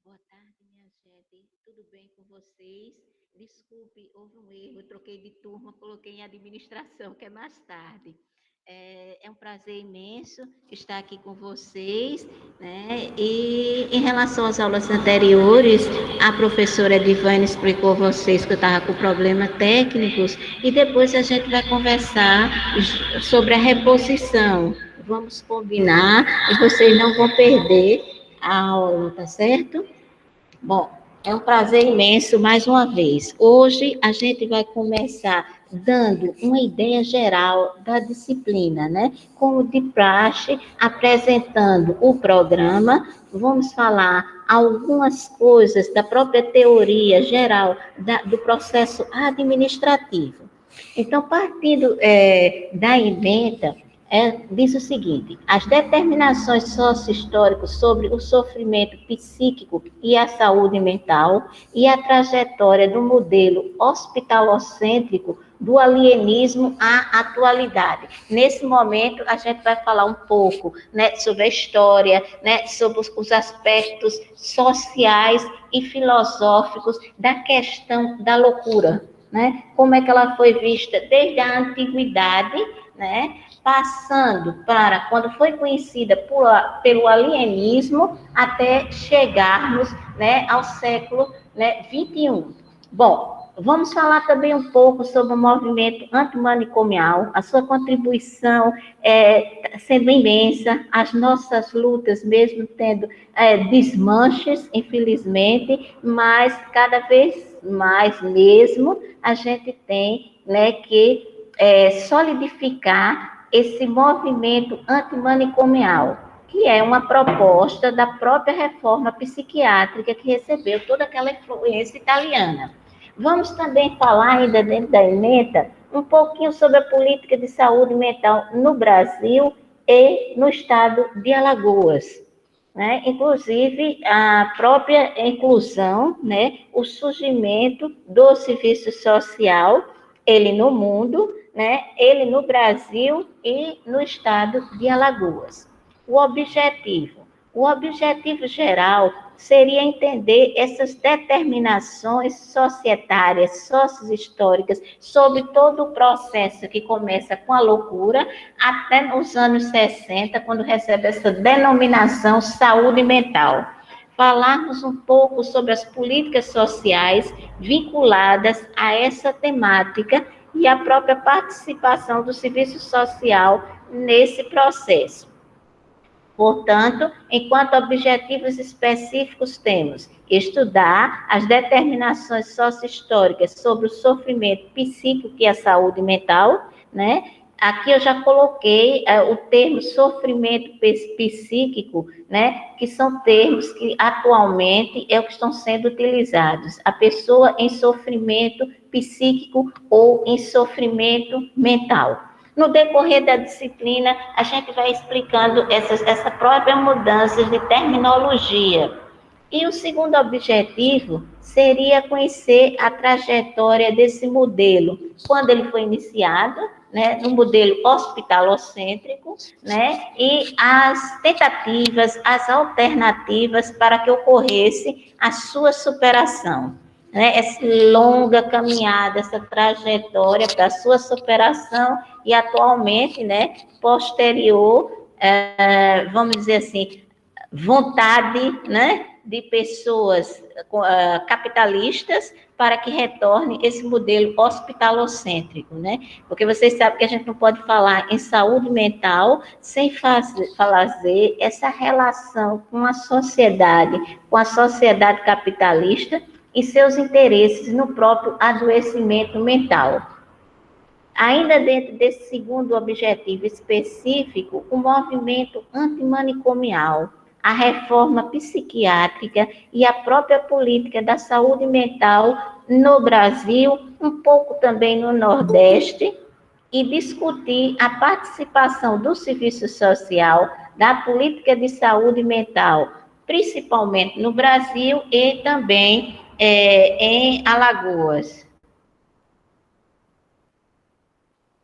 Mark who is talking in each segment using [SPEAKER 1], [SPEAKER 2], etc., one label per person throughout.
[SPEAKER 1] Boa tarde, minha gente. Tudo bem com vocês? Desculpe, houve um erro. Eu troquei de turma, coloquei em administração, que é mais tarde. É um prazer imenso estar aqui com vocês, né? E em relação às aulas anteriores, a professora Edivane explicou a vocês que eu estava com problemas técnicos e depois a gente vai conversar sobre a reposição. Vamos combinar e vocês não vão perder a aula, tá certo? Bom, é um prazer imenso mais uma vez. Hoje a gente vai começar dando uma ideia geral da disciplina, né? Como de praxe, apresentando o programa, vamos falar algumas coisas da própria teoria geral do processo administrativo. Então, partindo da ementa, diz o seguinte: as determinações sócio-históricas sobre o sofrimento psíquico e a saúde mental e a trajetória do modelo hospitalocêntrico do alienismo à atualidade. Nesse momento, a gente vai falar um pouco, né, sobre a história, né, sobre os aspectos sociais e filosóficos da questão da loucura, né? Como é que ela foi vista desde a antiguidade, né? Passando para quando foi conhecida pelo alienismo até chegarmos, né, ao século, né, 21. Bom, vamos falar também um pouco sobre o movimento antimanicomial, a sua contribuição sendo imensa, as nossas lutas mesmo tendo desmanches, infelizmente, mas cada vez mais mesmo a gente tem, né, que solidificar esse movimento antimanicomial, que é uma proposta da própria reforma psiquiátrica que recebeu toda aquela influência italiana. Vamos também falar, ainda dentro da ementa, um pouquinho sobre a política de saúde mental no Brasil e no estado de Alagoas. Né? Inclusive, a própria inclusão, né? O surgimento do serviço social, ele no mundo, né? Ele no Brasil e no estado de Alagoas. O objetivo geral seria entender essas determinações societárias, sociohistóricas, sobre todo o processo que começa com a loucura até nos anos 60, quando recebe essa denominação saúde mental. Falarmos um pouco sobre as políticas sociais vinculadas a essa temática e a própria participação do serviço social nesse processo. Portanto, enquanto objetivos específicos temos estudar as determinações socio-históricas sobre o sofrimento psíquico e a saúde mental, né? Aqui eu já coloquei o termo sofrimento psíquico, né? Que são termos que atualmente é o que estão sendo utilizados. A pessoa em sofrimento psíquico ou em sofrimento mental. No decorrer da disciplina, a gente vai explicando essa própria mudança de terminologia. E o segundo objetivo seria conhecer a trajetória desse modelo, quando ele foi iniciado, né, no modelo hospitalocêntrico, né, e as tentativas, as alternativas para que ocorresse a sua superação. Né, essa longa caminhada, essa trajetória para a sua superação e atualmente, né, posterior, vamos dizer assim, vontade, né, de pessoas capitalistas para que retorne esse modelo hospitalocêntrico, né? Porque vocês sabem que a gente não pode falar em saúde mental sem fazer essa relação com a sociedade capitalista e seus interesses no próprio adoecimento mental. Ainda dentro desse segundo objetivo específico, o movimento antimanicomial, a reforma psiquiátrica e a própria política da saúde mental no Brasil, um pouco também no Nordeste, e discutir a participação do serviço social, da política de saúde mental, principalmente no Brasil e também em Alagoas.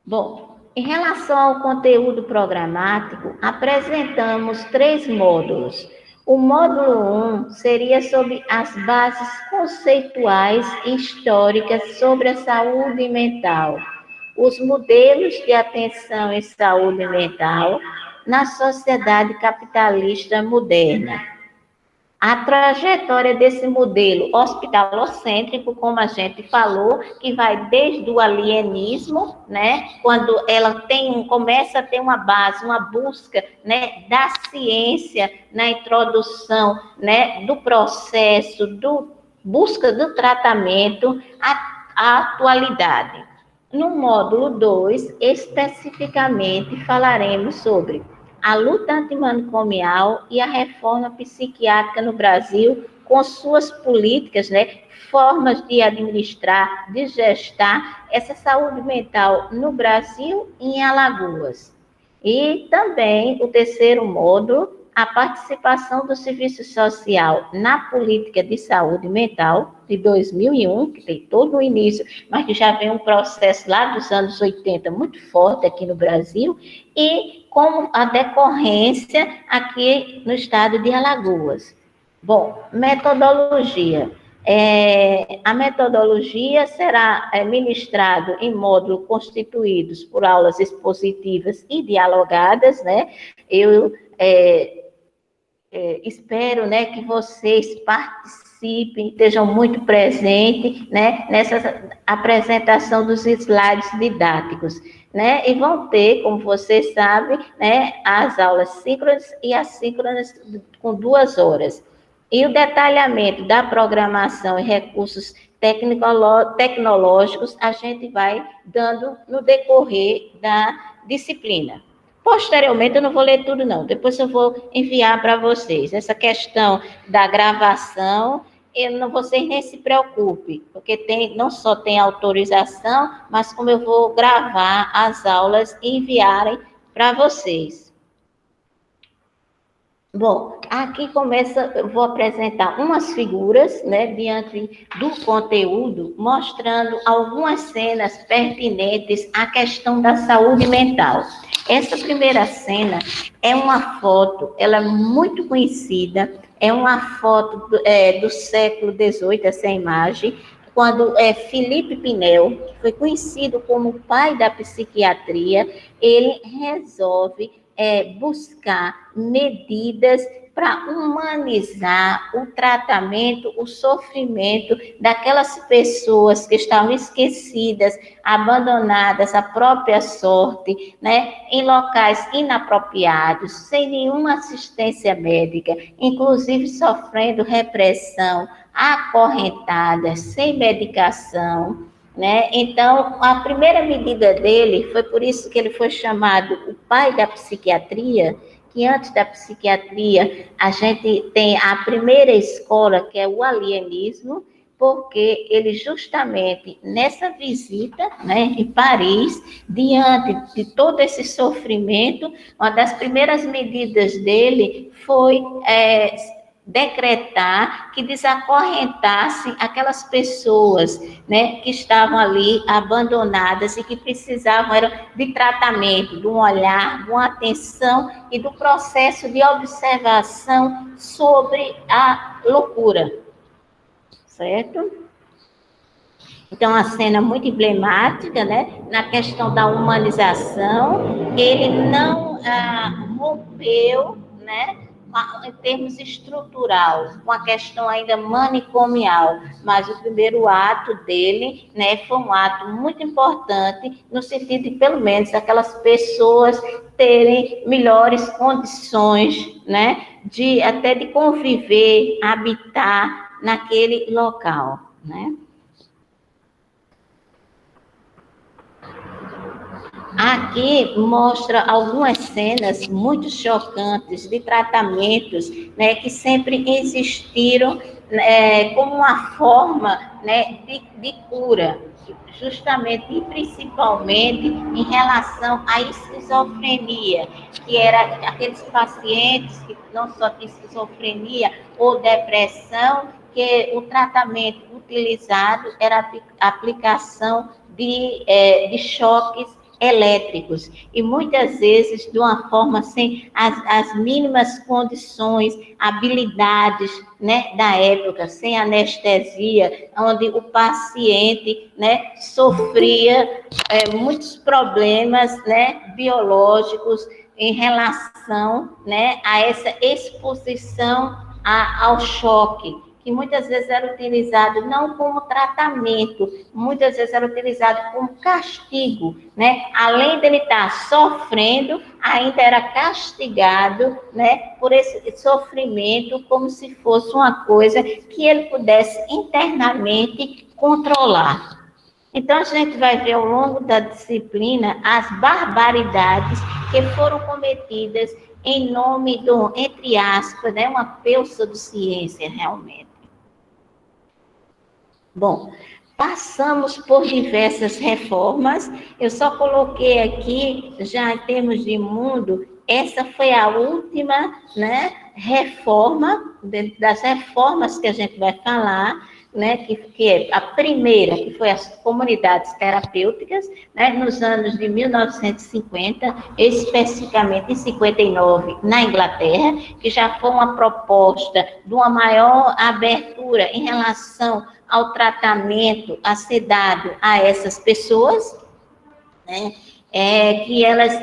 [SPEAKER 1] Bom, em relação ao conteúdo programático, apresentamos 3 módulos. O módulo 1 seria sobre as bases conceituais e históricas sobre a saúde mental, os modelos de atenção em saúde mental na sociedade capitalista moderna. A trajetória desse modelo hospitalocêntrico, como a gente falou, que vai desde o alienismo, né, quando ela começa a ter uma base, uma busca, né, da ciência na introdução, né, do processo, busca do tratamento à atualidade. No módulo 2, especificamente, falaremos sobre a luta antimanicomial e a reforma psiquiátrica no Brasil, com suas políticas, né, formas de administrar, de gestar essa saúde mental no Brasil e em Alagoas. E também o terceiro módulo, a participação do serviço social na política de saúde mental de 2001, que tem todo o início, mas que já vem um processo lá dos anos 80 muito forte aqui no Brasil, e como a decorrência aqui no estado de Alagoas. Bom, metodologia. A metodologia será ministrada em módulos constituídos por aulas expositivas e dialogadas, né? Eu espero, né, que vocês participem, estejam muito presentes, né, nessa apresentação dos slides didáticos, né, e vão ter, como vocês sabem, né, as aulas síncronas e assíncronas com 2 horas. E o detalhamento da programação e recursos tecnológicos a gente vai dando no decorrer da disciplina. Posteriormente, eu não vou ler tudo, não. Depois eu vou enviar para vocês. Essa questão da gravação, vocês nem se preocupem, porque não só tem autorização, mas como eu vou gravar as aulas e enviarem para vocês. Bom, aqui eu vou apresentar umas figuras, né, diante do conteúdo, mostrando algumas cenas pertinentes à questão da saúde mental. Essa primeira cena é uma foto, ela é muito conhecida, é uma foto do século XVIII, essa imagem, quando Felipe Pinel, que foi conhecido como o pai da psiquiatria, ele resolve buscar medidas para humanizar o tratamento, o sofrimento daquelas pessoas que estavam esquecidas, abandonadas à própria sorte, né, em locais inapropriados, sem nenhuma assistência médica, inclusive sofrendo repressão, acorrentadas, sem medicação, né? Então, a primeira medida dele, foi por isso que ele foi chamado o pai da psiquiatria, que antes da psiquiatria a gente tem a primeira escola, que é o alienismo, porque ele justamente nessa visita, né, em Paris, diante de todo esse sofrimento, uma das primeiras medidas dele foi decretar que desacorrentassem aquelas pessoas, né, que estavam ali abandonadas e que precisavam de tratamento, de um olhar, de uma atenção e do processo de observação sobre a loucura, certo? Então, a cena muito emblemática, né, na questão da humanização, ele não rompeu, né, em termos estrutural, com a questão ainda manicomial, mas o primeiro ato dele, né, foi um ato muito importante, no sentido de, pelo menos, aquelas pessoas terem melhores condições, né, até de conviver, habitar naquele local, né. Aqui mostra algumas cenas muito chocantes de tratamentos, né, que sempre existiram como uma forma, né, de cura, justamente e principalmente em relação à esquizofrenia, que era aqueles pacientes que não só tinham esquizofrenia ou depressão, que o tratamento utilizado era a aplicação de choques elétricos, e muitas vezes de uma forma sem as mínimas condições, habilidades, né, da época, sem anestesia, onde o paciente, né, sofria muitos problemas, né, biológicos em relação, né, a essa exposição ao choque, que muitas vezes era utilizado não como tratamento, muitas vezes era utilizado como castigo, né? Além dele estar sofrendo, ainda era castigado, né, por esse sofrimento, como se fosse uma coisa que ele pudesse internamente controlar. Então, a gente vai ver ao longo da disciplina as barbaridades que foram cometidas em nome do, entre aspas, né, uma pseudociência realmente. Bom, passamos por diversas reformas, eu só coloquei aqui, já em termos de mundo, essa foi a última, né, reforma, das reformas que a gente vai falar, né, que é a primeira, que foi as comunidades terapêuticas, né, nos anos de 1950, especificamente em 59, na Inglaterra, que já foi uma proposta de uma maior abertura em relação ao tratamento a ser dado a essas pessoas, né, que elas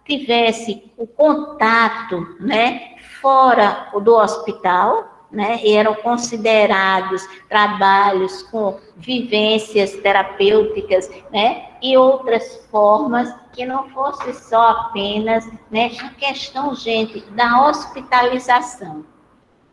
[SPEAKER 1] tivessem o contato, né, fora do hospital, né, e eram considerados trabalhos com vivências terapêuticas, né, e outras formas que não fosse só apenas, né, a questão, gente, da hospitalização,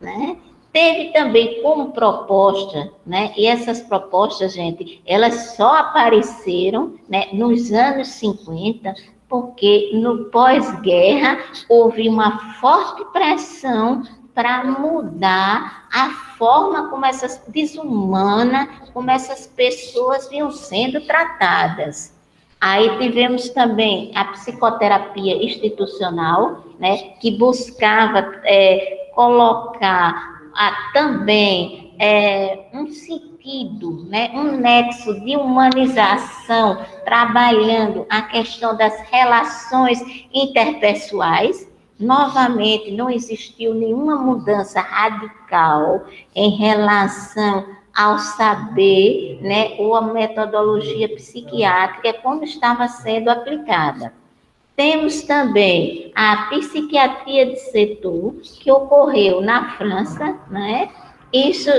[SPEAKER 1] né. Teve também como proposta, né, e essas propostas, gente, elas só apareceram, né, nos anos 50, porque no pós-guerra houve uma forte pressão para mudar a forma como essas desumana, como essas pessoas vinham sendo tratadas. Aí tivemos também a psicoterapia institucional, né, que buscava colocar também um sentido, né, um nexo de humanização, trabalhando a questão das relações interpessoais. Novamente, não existiu nenhuma mudança radical em relação ao saber, né, ou a metodologia psiquiátrica como estava sendo aplicada. Temos também a psiquiatria de setor, que ocorreu na França, né? Isso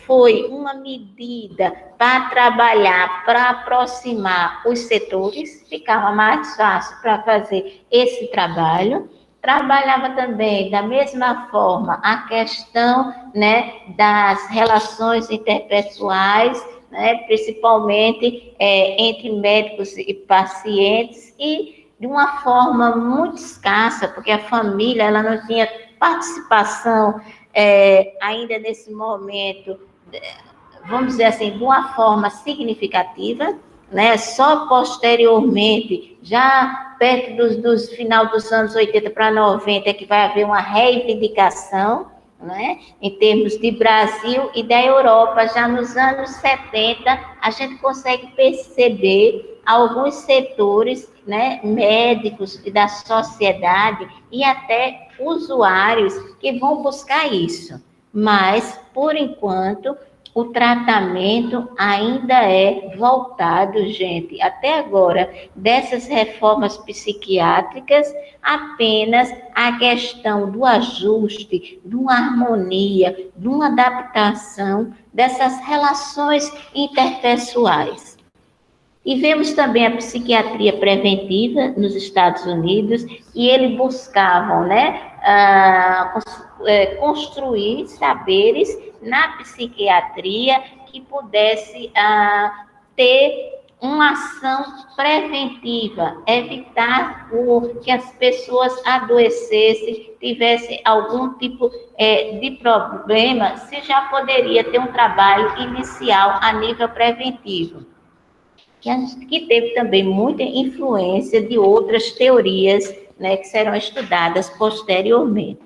[SPEAKER 1] foi uma medida para trabalhar, para aproximar os setores, ficava mais fácil para fazer esse trabalho. Trabalhava também, da mesma forma, a questão, né, das relações interpessoais, né, principalmente entre médicos e pacientes, e de uma forma muito escassa, porque a família ela não tinha participação ainda nesse momento, vamos dizer assim, de uma forma significativa, né? Só posteriormente, já perto dos final dos anos 80 para 90, é que vai haver uma reivindicação, né? Em termos de Brasil e da Europa. Já nos anos 70, a gente consegue perceber alguns setores, né, médicos e da sociedade e até usuários que vão buscar isso. Mas, por enquanto, o tratamento ainda é voltado, gente, até agora, dessas reformas psiquiátricas, apenas a questão do ajuste, de uma harmonia, de uma adaptação dessas relações interpessoais. E vemos também a psiquiatria preventiva nos Estados Unidos, e eles buscavam, né, construir saberes na psiquiatria que pudesse ter uma ação preventiva, evitar que as pessoas adoecessem, tivessem algum tipo de problema, se já poderia ter um trabalho inicial a nível preventivo. Que teve também muita influência de outras teorias, né, que serão estudadas posteriormente.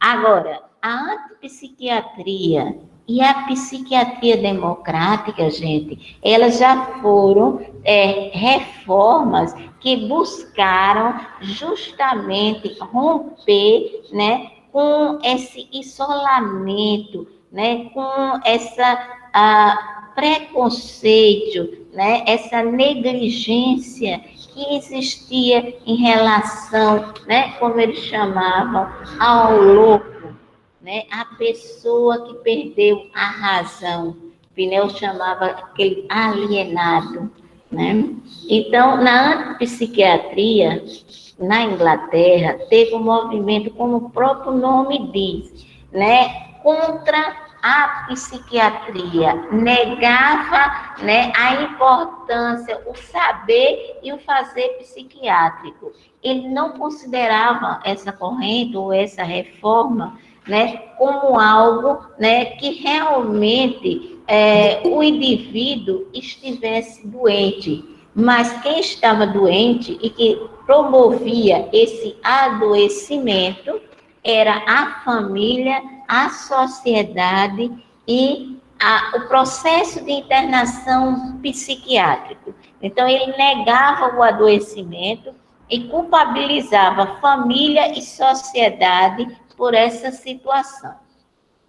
[SPEAKER 1] Agora, a antipsiquiatria E a psiquiatria democrática, gente, elas já foram reformas que buscaram justamente romper, né, com esse isolamento, né, com essa preconceito, né, essa negligência que existia em relação, né, como eles chamavam, ao louco, né, a pessoa que perdeu a razão. Pinel chamava aquele alienado, né? Então, na psiquiatria, na Inglaterra, teve um movimento, como o próprio nome diz, né, contra a psiquiatria, negava, né, a importância, o saber e o fazer psiquiátrico. Ele não considerava essa corrente ou essa reforma, né, como algo, né, que realmente o indivíduo estivesse doente, mas quem estava doente e que promovia esse adoecimento era a família, a sociedade e o processo de internação psiquiátrico. Então, ele negava o adoecimento e culpabilizava família e sociedade por essa situação.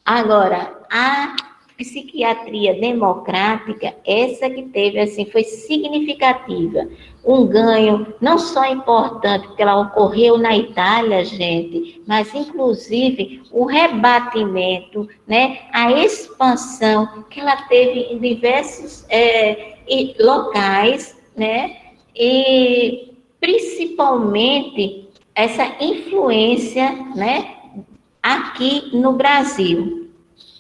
[SPEAKER 1] Agora, a psiquiatria democrática, essa que teve, assim, foi significativa. Um ganho não só importante, porque ela ocorreu na Itália, gente, mas, inclusive, o rebatimento, né, a expansão que ela teve em diversos locais, né, e principalmente essa influência, né, aqui no Brasil.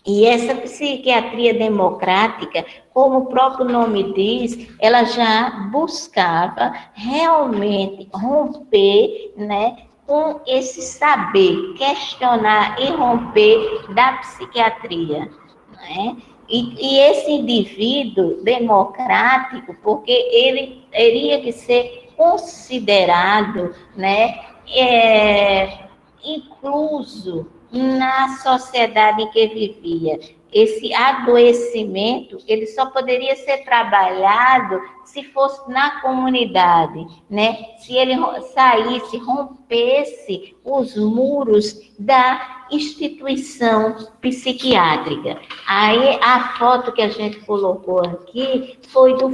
[SPEAKER 1] E essa psiquiatria democrática, como o próprio nome diz, ela já buscava realmente romper, né, com esse saber, questionar e romper da psiquiatria, né? E esse indivíduo democrático, porque ele teria que ser considerado, né, incluso na sociedade em que vivia. Esse adoecimento, ele só poderia ser trabalhado se fosse na comunidade, né? Se ele saísse, rompesse os muros da instituição psiquiátrica. Aí a foto que a gente colocou aqui foi do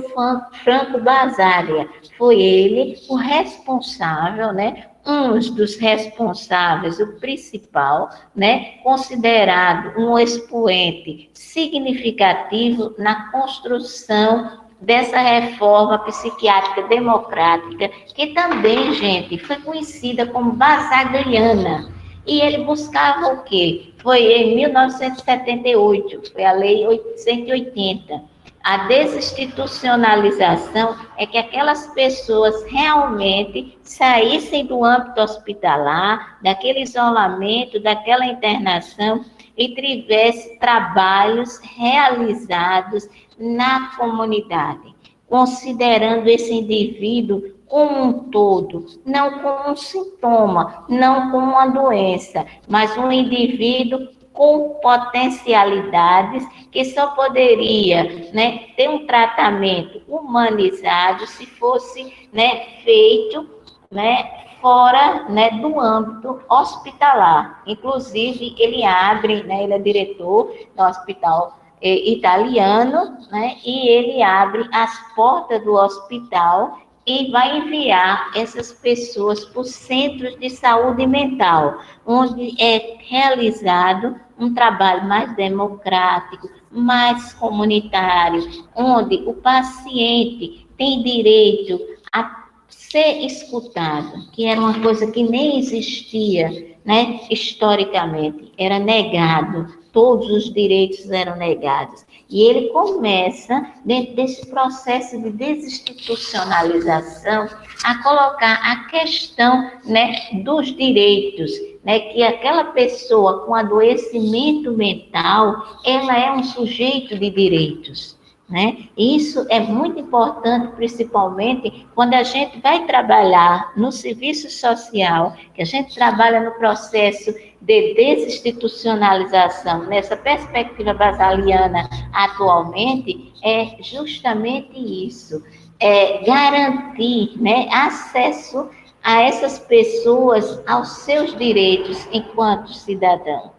[SPEAKER 1] Franco Basaglia. Foi ele o responsável, né? Um dos responsáveis, o principal, né, considerado um expoente significativo na construção dessa reforma psiquiátrica democrática, que também, gente, foi conhecida como basagliana. E ele buscava o quê? Foi em 1978, foi a Lei 180. A desinstitucionalização é que aquelas pessoas realmente saíssem do âmbito hospitalar, daquele isolamento, daquela internação e tivessem trabalhos realizados na comunidade, considerando esse indivíduo como um todo, não como um sintoma, não como uma doença, mas um indivíduo com potencialidades que só poderia, né, ter um tratamento humanizado se fosse, né, feito, né, fora, né, do âmbito hospitalar. Inclusive, ele abre, né, ele é diretor do hospital italiano, né, e ele abre as portas do hospital e vai enviar essas pessoas para os centros de saúde mental, onde é realizado um trabalho mais democrático, mais comunitário, onde o paciente tem direito a ser escutado, que era uma coisa que nem existia, né, historicamente, era negado, todos os direitos eram negados. E ele começa, dentro desse processo de desinstitucionalização, a colocar a questão, né, dos direitos, né, que aquela pessoa com adoecimento mental, ela é um sujeito de direitos. né? Isso é muito importante, principalmente quando a gente vai trabalhar no serviço social, que a gente trabalha no processo de desinstitucionalização, nessa perspectiva basaliana atualmente, é justamente isso, é garantir, né, acesso a essas pessoas aos seus direitos enquanto cidadão.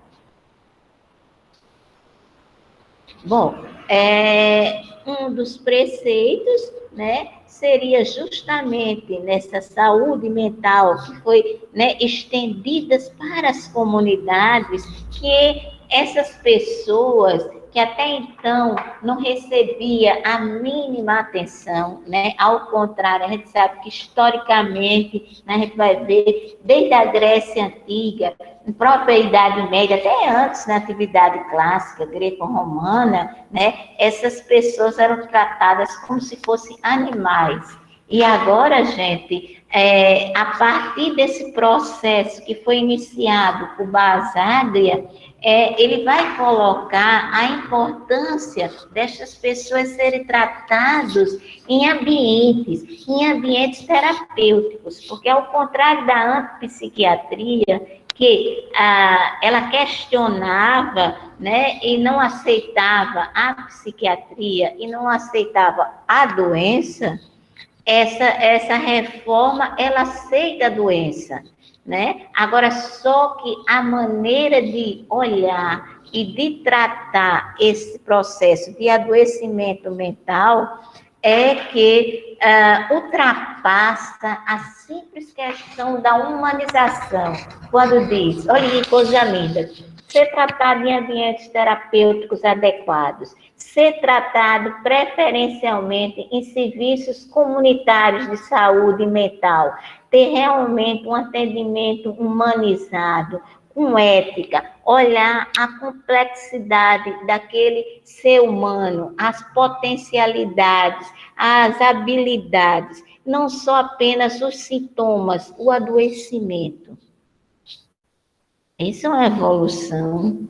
[SPEAKER 1] Bom, um dos preceitos, né, seria justamente nessa saúde mental que foi, né, estendidas para as comunidades, que essas pessoas que até então não recebia a mínima atenção, né? Ao contrário, a gente sabe que historicamente, né, a gente vai ver desde a Grécia Antiga, própria Idade Média, até antes na atividade clássica greco-romana, né, essas pessoas eram tratadas como se fossem animais. E agora, gente, a partir desse processo que foi iniciado por Basaglia, ele vai colocar a importância destas pessoas serem tratadas em ambientes terapêuticos, porque ao contrário da antipsiquiatria, que ela questionava, né, e não aceitava a psiquiatria e não aceitava a doença, essa reforma, ela aceita a doença, né? Agora, só que a maneira de olhar e de tratar esse processo de adoecimento mental é que ultrapassa a simples questão da humanização. Quando diz, olha que coisa linda, ser tratado em ambientes terapêuticos adequados, ser tratado preferencialmente em serviços comunitários de saúde mental, ter realmente um atendimento humanizado, com ética, olhar a complexidade daquele ser humano, as potencialidades, as habilidades, não só apenas os sintomas, o adoecimento. Isso é uma evolução.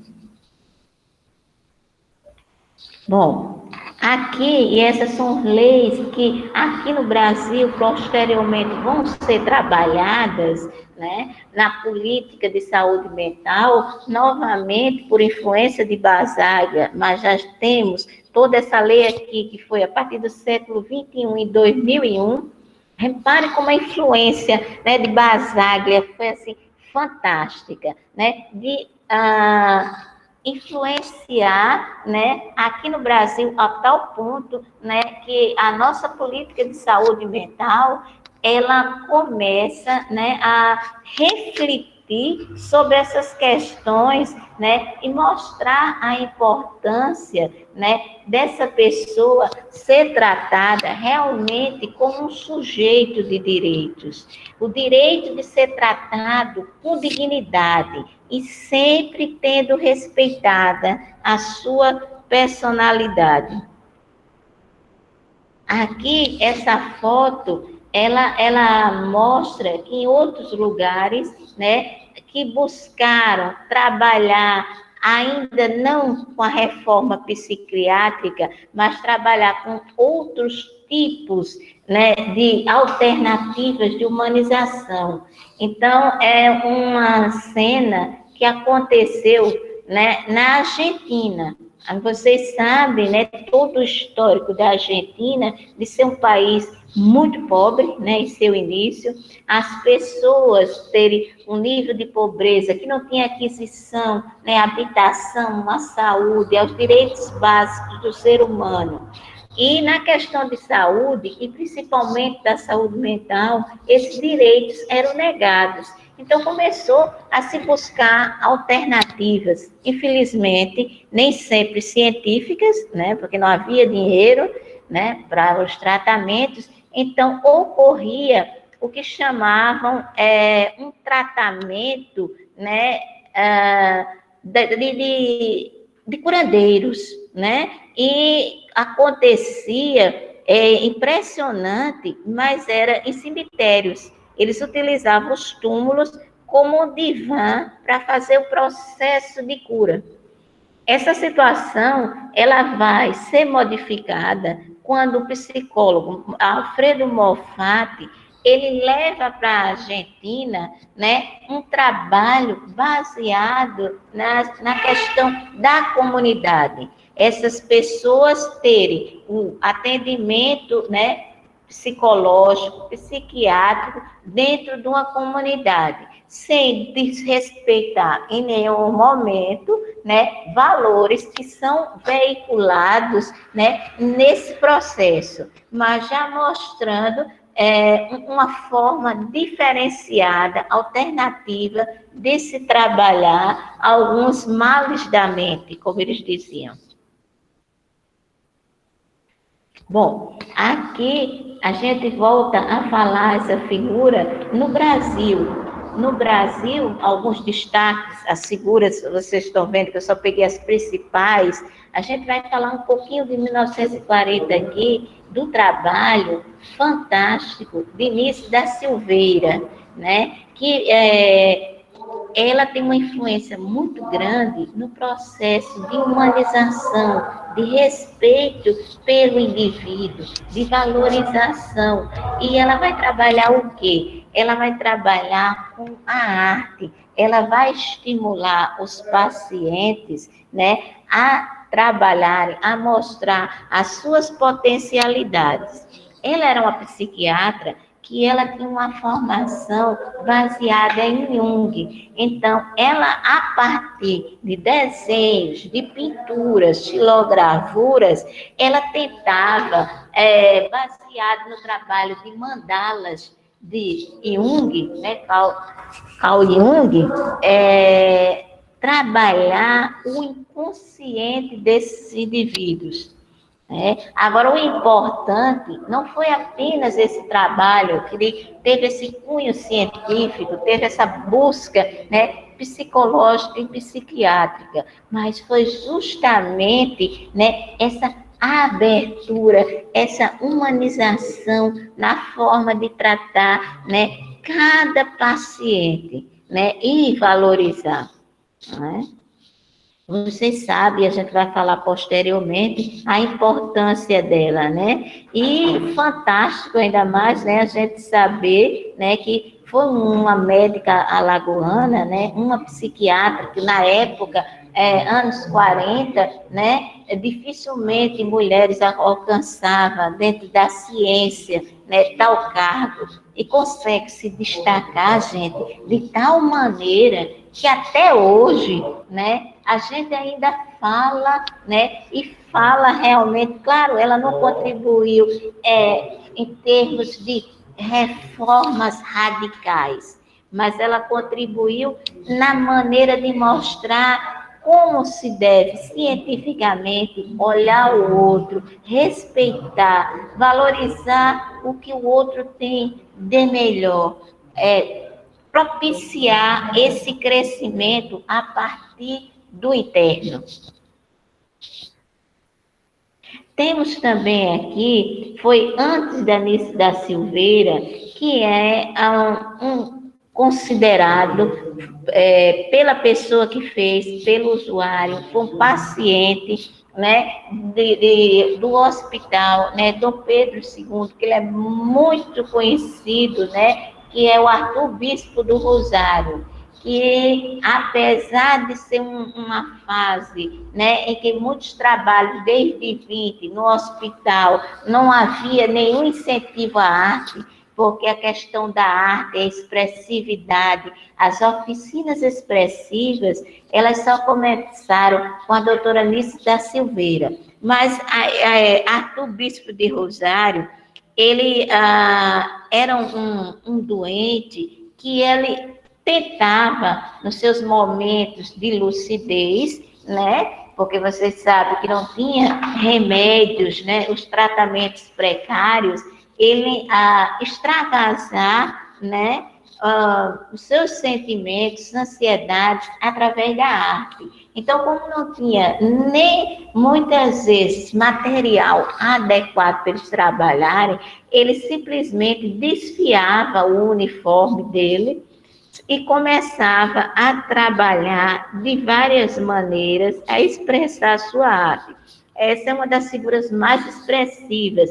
[SPEAKER 1] Bom, aqui, e essas são leis que aqui no Brasil, posteriormente, vão ser trabalhadas, né, na política de saúde mental, novamente por influência de Basaglia, mas já temos toda essa lei aqui, que foi a partir do século XXI, em 2001. Repare como a influência, né, de Basaglia foi assim, fantástica, né, de influenciar, né, aqui no Brasil a tal ponto, né, que a nossa política de saúde mental, ela começa, né, a refletir sobre essas questões, né, e mostrar a importância, né, dessa pessoa ser tratada realmente como um sujeito de direitos, o direito de ser tratado com dignidade e sempre tendo respeitada a sua personalidade. Aqui, essa foto, ela mostra que em outros lugares, né, que buscaram trabalhar, ainda não com a reforma psiquiátrica, mas trabalhar com outros tipos, né, de alternativas de humanização. Então, é uma cena que aconteceu, né, na Argentina. Vocês sabem, né, todo o histórico da Argentina, de ser um país muito pobre, né, em seu início, as pessoas terem um nível de pobreza que não tinha aquisição, né, habitação, a saúde, aos direitos básicos do ser humano. E na questão de saúde, e principalmente da saúde mental, esses direitos eram negados. Então, começou a se buscar alternativas, infelizmente, nem sempre científicas, né, porque não havia dinheiro, né, para os tratamentos. Então, ocorria o que chamavam um tratamento, né, de curandeiros, né, e acontecia, impressionante, mas era em cemitérios. Eles utilizavam os túmulos como divã para fazer o processo de cura. Essa situação, ela vai ser modificada quando o psicólogo Alfredo Moffatti, ele leva para a Argentina, né, um trabalho baseado na questão da comunidade. Essas pessoas terem o atendimento, né, psicológico, psiquiátrico dentro de uma comunidade, sem desrespeitar em nenhum momento, né, valores que são veiculados, né, nesse processo, mas já mostrando uma forma diferenciada, alternativa de se trabalhar alguns males da mente, como eles diziam. Bom, aqui a gente volta a falar essa figura no Brasil. No Brasil, alguns destaques, as figuras, vocês estão vendo que eu só peguei as principais. A gente vai falar um pouquinho de 1940 aqui, do trabalho fantástico de Nice da Silveira, né? Que ela tem uma influência muito grande no processo de humanização, de respeito pelo indivíduo, de valorização. E ela vai trabalhar o quê? Ela vai trabalhar com a arte, ela vai estimular os pacientes, né, a trabalharem, a mostrar as suas potencialidades. Ela era uma psiquiatra que ela tinha uma formação baseada em Jung. Então, ela, a partir de desenhos, de pinturas, xilogravuras, ela tentava, baseado no trabalho de mandalas de Jung, né, Carl Jung, trabalhar o inconsciente desses indivíduos. Agora, o importante não foi apenas esse trabalho, que ele teve esse cunho científico, teve essa busca, né, psicológica e psiquiátrica, mas foi justamente, né, essa abertura, essa humanização na forma de tratar, né, cada paciente, né, e valorizar, né? Vocês sabem, a gente vai falar posteriormente, a importância dela, né? E fantástico ainda mais, né, a gente saber, né, que foi uma médica alagoana, né, uma psiquiatra que na época, anos 40, né, dificilmente mulheres alcançavam dentro da ciência, né, tal cargo, e consegue se destacar, gente, de tal maneira que até hoje, né, a gente ainda fala, né, e fala realmente, claro, ela não contribuiu em termos de reformas radicais, mas ela contribuiu na maneira de mostrar como se deve cientificamente olhar o outro, respeitar, valorizar o que o outro tem de melhor, propiciar esse crescimento a partir do interno. Temos também aqui, foi antes da Nice da Silveira, que é considerado pela pessoa que fez, pelo usuário, um paciente, né, do hospital, né, Dom Pedro II, que ele é muito conhecido, né, que é o arcebispo do Rosário, que apesar de ser uma fase, né, em que muitos trabalhos desde 20 no hospital não havia nenhum incentivo à arte, porque a questão da arte, a expressividade, as oficinas expressivas, elas só começaram com a doutora Nice da Silveira. Mas arcebispo de Rosário, ele era um doente que ele tentava, nos seus momentos de lucidez, né? Porque vocês sabem que não tinha remédios, né? Os tratamentos precários, ele extravasar, né? Os seus sentimentos, ansiedades, através da arte. Então, como não tinha nem, muitas vezes, material adequado para eles trabalharem, ele simplesmente desfiava o uniforme dele, e começava a trabalhar de várias maneiras a expressar sua arte. Essa é uma das figuras mais expressivas.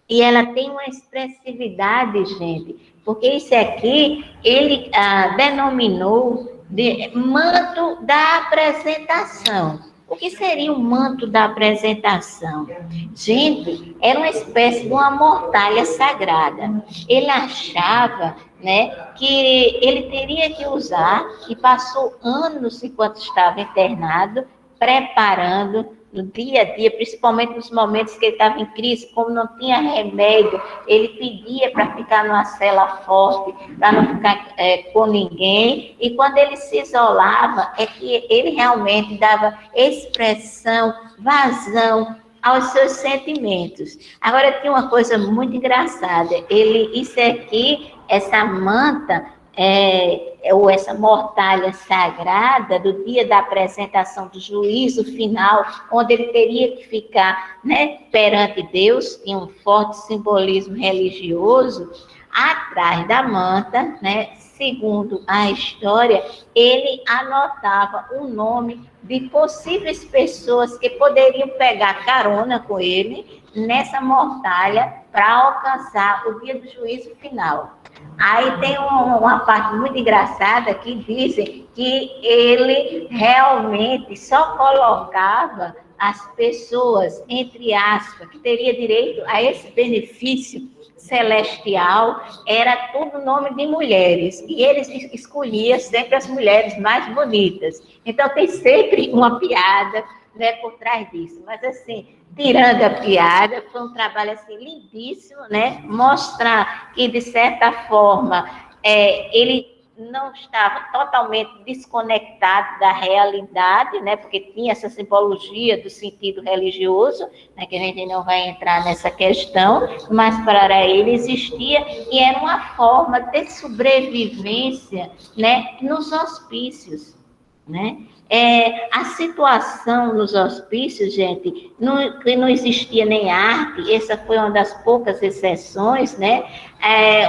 [SPEAKER 1] E ela tem uma expressividade, gente, porque isso aqui ele denominou de manto da apresentação. O que seria o manto da apresentação? Gente, era uma espécie de uma mortalha sagrada. Ele achava, né, que ele teria que usar, e passou anos enquanto estava internado, preparando no dia a dia, principalmente nos momentos que ele estava em crise, como não tinha remédio, ele pedia para ficar numa cela forte, para não ficar com ninguém, e quando ele se isolava, é que ele realmente dava expressão, vazão aos seus sentimentos. Agora, tinha uma coisa muito engraçada, isso aqui, essa manta, ou essa mortalha sagrada do dia da apresentação do juízo final, onde ele teria que ficar, né, perante Deus, tinha um forte simbolismo religioso, atrás da manta, né, segundo a história, ele anotava o nome de possíveis pessoas que poderiam pegar carona com ele nessa mortalha para alcançar o dia do juízo final. Aí tem uma parte muito engraçada que dizem que ele realmente só colocava as pessoas, entre aspas, que teria direito a esse benefício celestial, era tudo nome de mulheres, e ele escolhia sempre as mulheres mais bonitas. Então tem sempre uma piada, né, por trás disso. Mas assim, tirando a piada, foi um trabalho assim lindíssimo, né? Mostrar que de certa forma ele não estava totalmente desconectado da realidade, né? Porque tinha essa simbologia do sentido religioso, né? Que a gente não vai entrar nessa questão, mas para ele existia e era uma forma de sobrevivência, né? Nos hospícios, né? A situação nos hospícios, gente, não existia nem arte, essa foi uma das poucas exceções, né?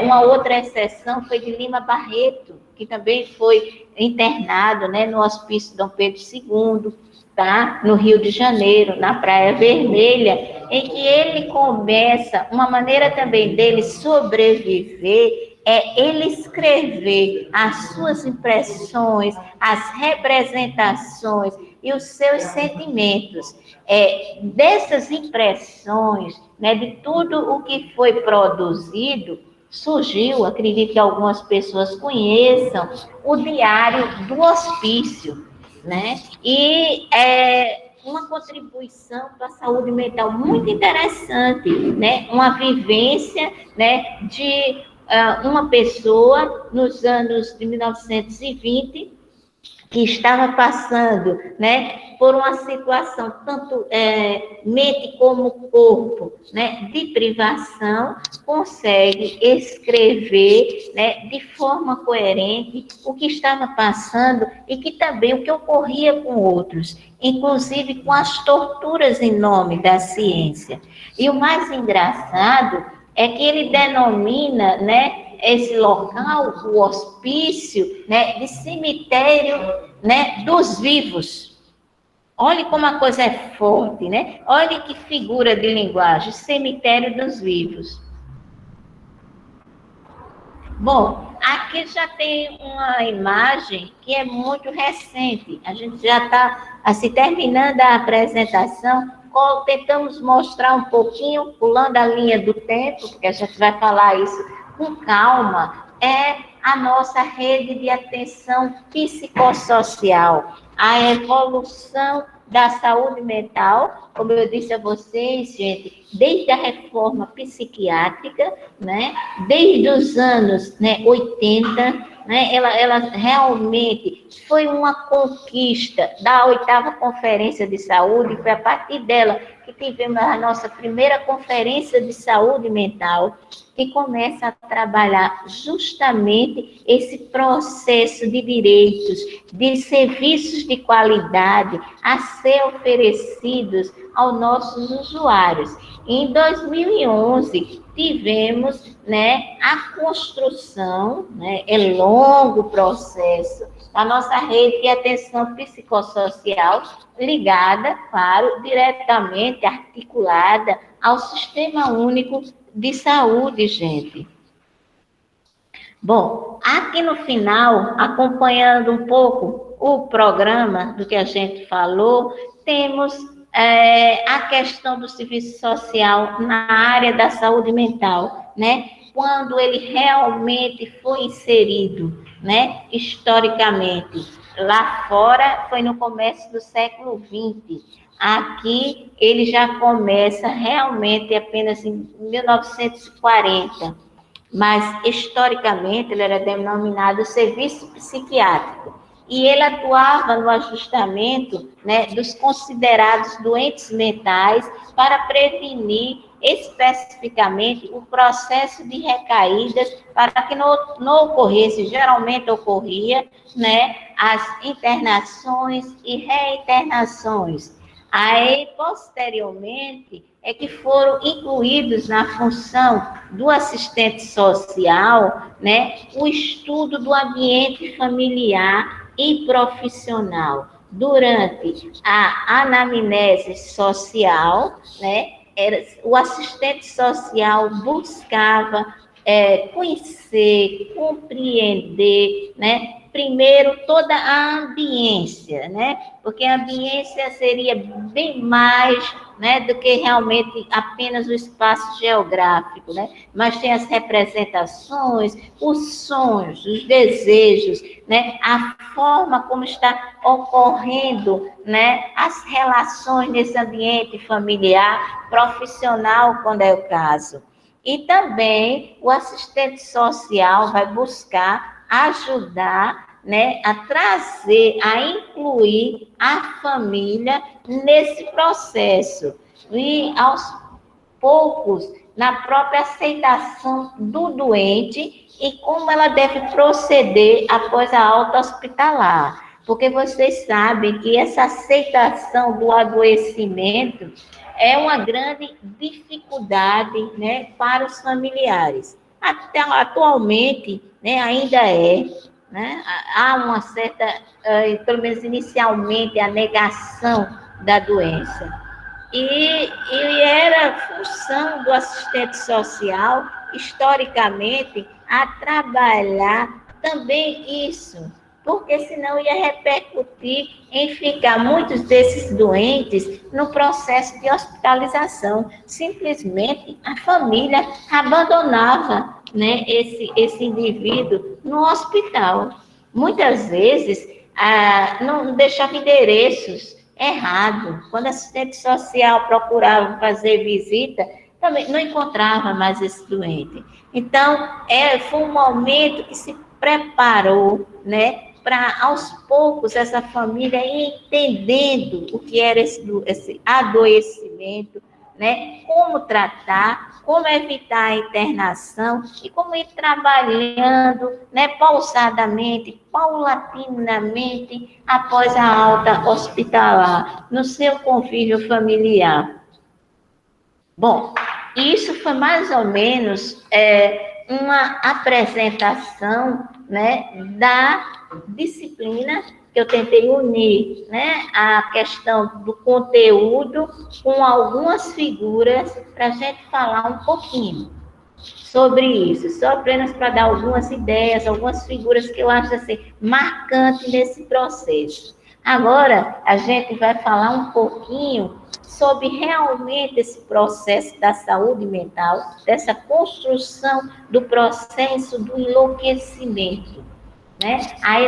[SPEAKER 1] Uma outra exceção foi de Lima Barreto, que também foi internado, né, no Hospício Dom Pedro II, tá? No Rio de Janeiro, na Praia Vermelha, em que ele começa, uma maneira também dele sobreviver, ele escrever as suas impressões, as representações e os seus sentimentos. Dessas impressões, né, de tudo o que foi produzido, surgiu, acredito que algumas pessoas conheçam, o Diário do Hospício, né? E uma contribuição para a saúde mental muito interessante, né? Uma vivência, né, de uma pessoa nos anos de 1920 que estava passando, né, por uma situação tanto mente como corpo, né, de privação, consegue escrever, né, de forma coerente o que estava passando e que também o que ocorria com outros, inclusive com as torturas em nome da ciência. E o mais engraçado é que ele denomina, né, esse local, o hospício, né, de cemitério, né, dos vivos. Olhe como a coisa é forte, né? Olhe que figura de linguagem, cemitério dos vivos. Bom, aqui já tem uma imagem que é muito recente. A gente já está assim, terminando a apresentação. Tentamos mostrar um pouquinho, pulando a linha do tempo, porque a gente vai falar isso com calma, a nossa rede de atenção psicossocial, a evolução da saúde mental, como eu disse a vocês, gente, desde a reforma psiquiátrica, né, desde os anos, né, 80, né, ela realmente foi uma conquista da 8ª Conferência de Saúde, foi a partir dela que tivemos a nossa primeira Conferência de Saúde Mental, que começa a trabalhar justamente esse processo de direitos, de serviços de qualidade a ser oferecidos aos nossos usuários. Em 2011, tivemos, né, a construção, né, é longo processo, da nossa rede de atenção psicossocial, ligada, claro, diretamente articulada ao Sistema Único de Saúde, gente. Bom, aqui no final, acompanhando um pouco o programa do que a gente falou, temos a questão do serviço social na área da saúde mental, né? Quando ele realmente foi inserido, né? Historicamente, lá fora foi no começo do século XX. Aqui ele já começa realmente apenas em 1940, mas historicamente ele era denominado serviço psiquiátrico. E ele atuava no ajustamento, né, dos considerados doentes mentais para prevenir especificamente o processo de recaídas, para que não ocorresse, geralmente ocorria, né, as internações e reinternações. Aí, posteriormente, é que foram incluídos na função do assistente social, né, o estudo do ambiente familiar e profissional. Durante a anamnese social, né, o assistente social buscava conhecer, compreender, né, primeiro toda a ambiência, né, porque a ambiência seria bem mais, né, do que realmente apenas o espaço geográfico, né, mas tem as representações, os sonhos, os desejos, né, a forma como está ocorrendo, né, as relações nesse ambiente familiar, profissional, quando é o caso. E também o assistente social vai buscar ajudar, né, a trazer, a incluir a família nesse processo. E aos poucos, na própria aceitação do doente e como ela deve proceder após a alta hospitalar. Porque vocês sabem que essa aceitação do adoecimento é uma grande dificuldade, né, para os familiares. Até atualmente, né, ainda é, né, há uma certa, pelo menos inicialmente, a negação da doença. E era função do assistente social, historicamente, a trabalhar também isso, porque senão ia repercutir em ficar muitos desses doentes no processo de hospitalização. Simplesmente a família abandonava, né, esse indivíduo no hospital. Muitas vezes não deixava endereços errado. Quando a assistente social procurava fazer visita, também não encontrava mais esse doente. Então, foi um momento que se preparou, né, para aos poucos essa família ir entendendo o que era esse adoecimento, né, como tratar, como evitar a internação e como ir trabalhando, né, pausadamente, paulatinamente, após a alta hospitalar, no seu convívio familiar. Bom, isso foi mais ou menos uma apresentação, né, da disciplina que eu tentei unir, né, a questão do conteúdo com algumas figuras para a gente falar um pouquinho sobre isso, só apenas para dar algumas ideias, algumas figuras que eu acho assim marcantes nesse processo. Agora a gente vai falar um pouquinho sobre realmente esse processo da saúde mental, dessa construção do processo do enlouquecimento. né? Aí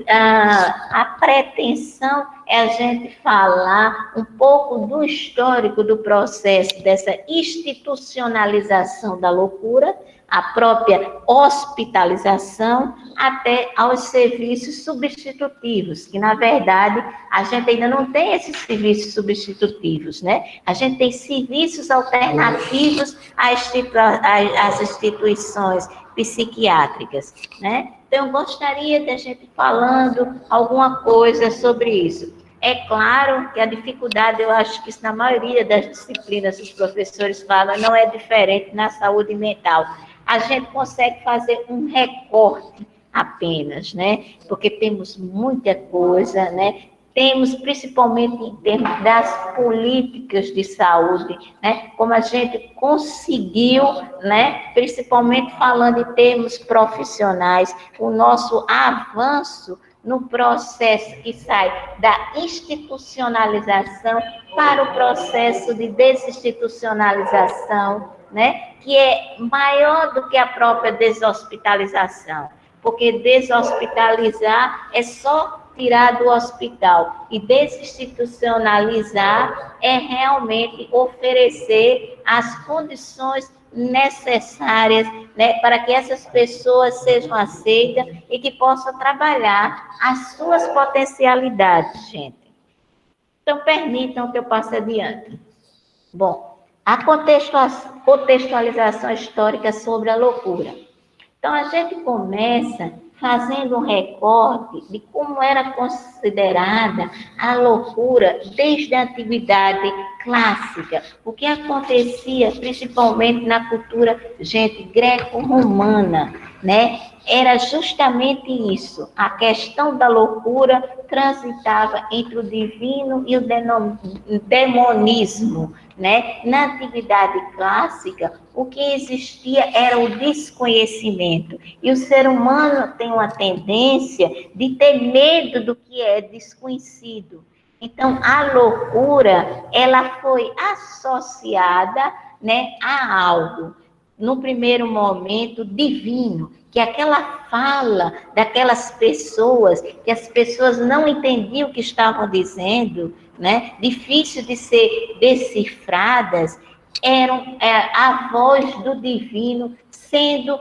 [SPEAKER 1] a pretensão é a gente falar um pouco do histórico do processo dessa institucionalização da loucura, a própria hospitalização, até aos serviços substitutivos, que, na verdade, a gente ainda não tem esses serviços substitutivos, né? A gente tem serviços alternativos às instituições psiquiátricas, né? Então, eu gostaria de a gente falando alguma coisa sobre isso. É claro que a dificuldade, eu acho que isso na maioria das disciplinas os professores falam, não é diferente na saúde mental. A gente consegue fazer um recorte apenas, né? Porque temos muita coisa, né? Temos, principalmente em termos das políticas de saúde, né? Como a gente conseguiu, né? Principalmente falando em termos profissionais, o nosso avanço no processo que sai da institucionalização para o processo de desinstitucionalização, né? Que é maior do que a própria deshospitalização, porque deshospitalizar é só tirar do hospital e desinstitucionalizar é realmente oferecer as condições necessárias, né, para que essas pessoas sejam aceitas e que possam trabalhar as suas potencialidades, gente. Então, permitam que eu passe adiante. Bom, a contextualização histórica sobre a loucura. Então, a gente começa fazendo um recorte de como era considerada a loucura desde a antiguidade clássica, o que acontecia principalmente na cultura, gente, greco-romana, né? Era justamente isso, a questão da loucura transitava entre o divino e o demonismo, né? Na antiguidade clássica, o que existia era o desconhecimento. E o ser humano tem uma tendência de ter medo do que é desconhecido. Então, a loucura, ela foi associada, né, a algo, no primeiro momento, divino, que aquela fala daquelas pessoas, que as pessoas não entendiam o que estavam dizendo, né, difícil de ser decifradas, eram a voz do divino sendo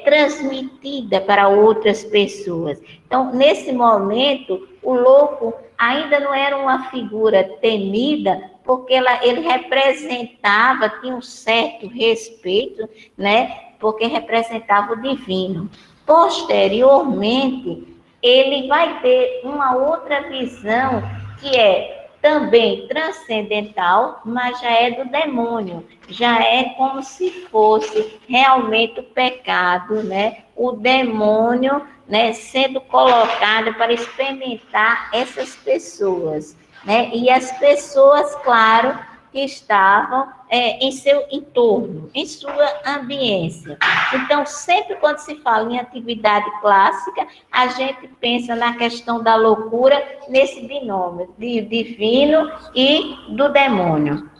[SPEAKER 1] transmitida para outras pessoas. Então, nesse momento, o louco ainda não era uma figura temida, porque ele representava, tinha um certo respeito, né? Porque representava o divino. Posteriormente, ele vai ter uma outra visão, que é também transcendental, mas já é do demônio, já é como se fosse realmente o pecado, né? O demônio, né, sendo colocado para experimentar essas pessoas, né? E as pessoas, claro, que estavam em seu entorno, em sua ambiência. Então, sempre quando se fala em atividade clássica, a gente pensa na questão da loucura nesse binômio, de divino e do demônio.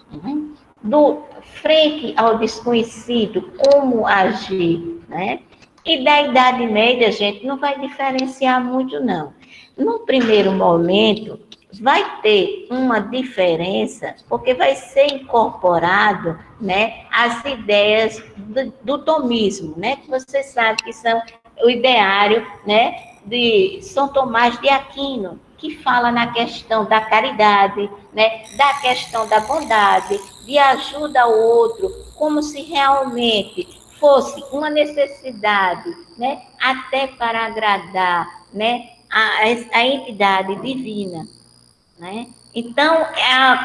[SPEAKER 1] Frente ao desconhecido, como agir, né? E da Idade Média, gente, não vai diferenciar muito, não. No primeiro momento, vai ter uma diferença, porque vai ser incorporado, né, as ideias do tomismo, né, que você sabe que são o ideário, né, de São Tomás de Aquino, que fala na questão da caridade, né, da questão da bondade, de ajuda ao outro, como se realmente fosse uma necessidade, né, até para agradar, né, a entidade divina. Né? Então,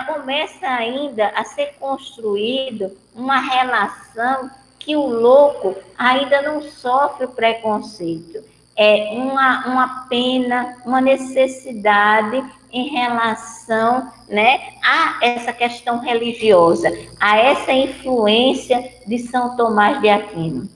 [SPEAKER 1] começa ainda a ser construído uma relação que o louco ainda não sofre o preconceito. É uma pena, uma necessidade em relação, né, a essa questão religiosa, a essa influência de São Tomás de Aquino.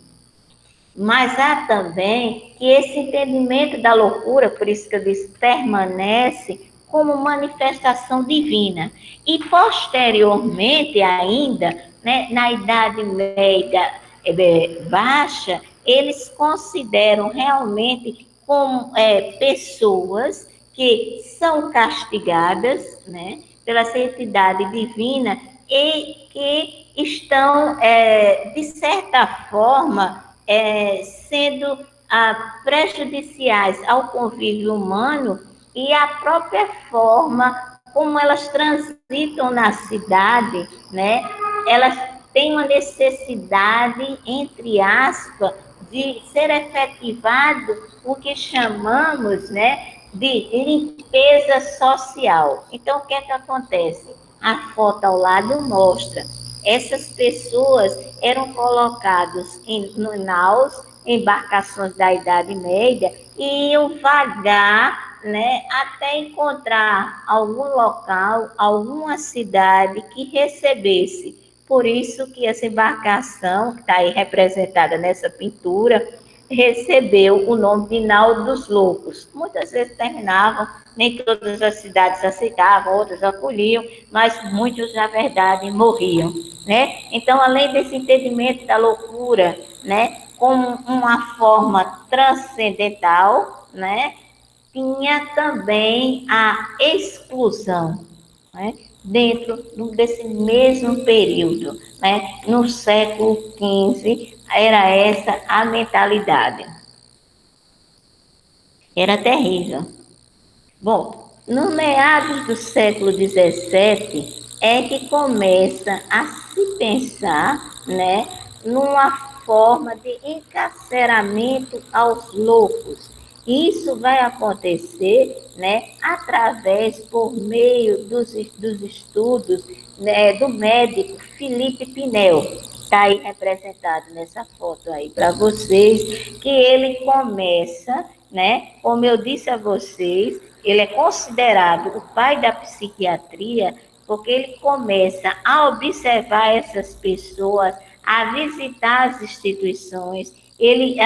[SPEAKER 1] Mas há também que esse entendimento da loucura, por isso que eu disse, permanece como manifestação divina. E posteriormente ainda, né, na Idade Média Baixa, eles consideram realmente com pessoas que são castigadas, né, pela santidade divina e que estão, de certa forma, sendo prejudiciais ao convívio humano e à própria forma como elas transitam na cidade, né? Elas têm uma necessidade, entre aspas, de ser efetivado o que chamamos, né, de limpeza social. Então, o que é que acontece? A foto ao lado mostra. Essas pessoas eram colocadas no naus, embarcações da Idade Média, e iam vagar, né, até encontrar algum local, alguma cidade que recebesse. Por isso que essa embarcação, que está aí representada nessa pintura, recebeu o nome de Nau dos Loucos. Muitas vezes terminavam, nem todas as cidades aceitavam, outras acolhiam, mas muitos, na verdade, morriam, né? Então, além desse entendimento da loucura, né, como uma forma transcendental, né, tinha também a exclusão, né, dentro desse mesmo período, né, no século XV, era essa a mentalidade. Era terrível. Bom, no meados do século XVII é que começa a se pensar, né, numa forma de encarceramento aos loucos. Isso vai acontecer, né, através, por meio dos estudos, né, do médico Felipe Pinel. Está aí representado nessa foto aí para vocês, que ele começa, né, como eu disse a vocês, ele é considerado o pai da psiquiatria, porque ele começa a observar essas pessoas, a visitar as instituições. Ele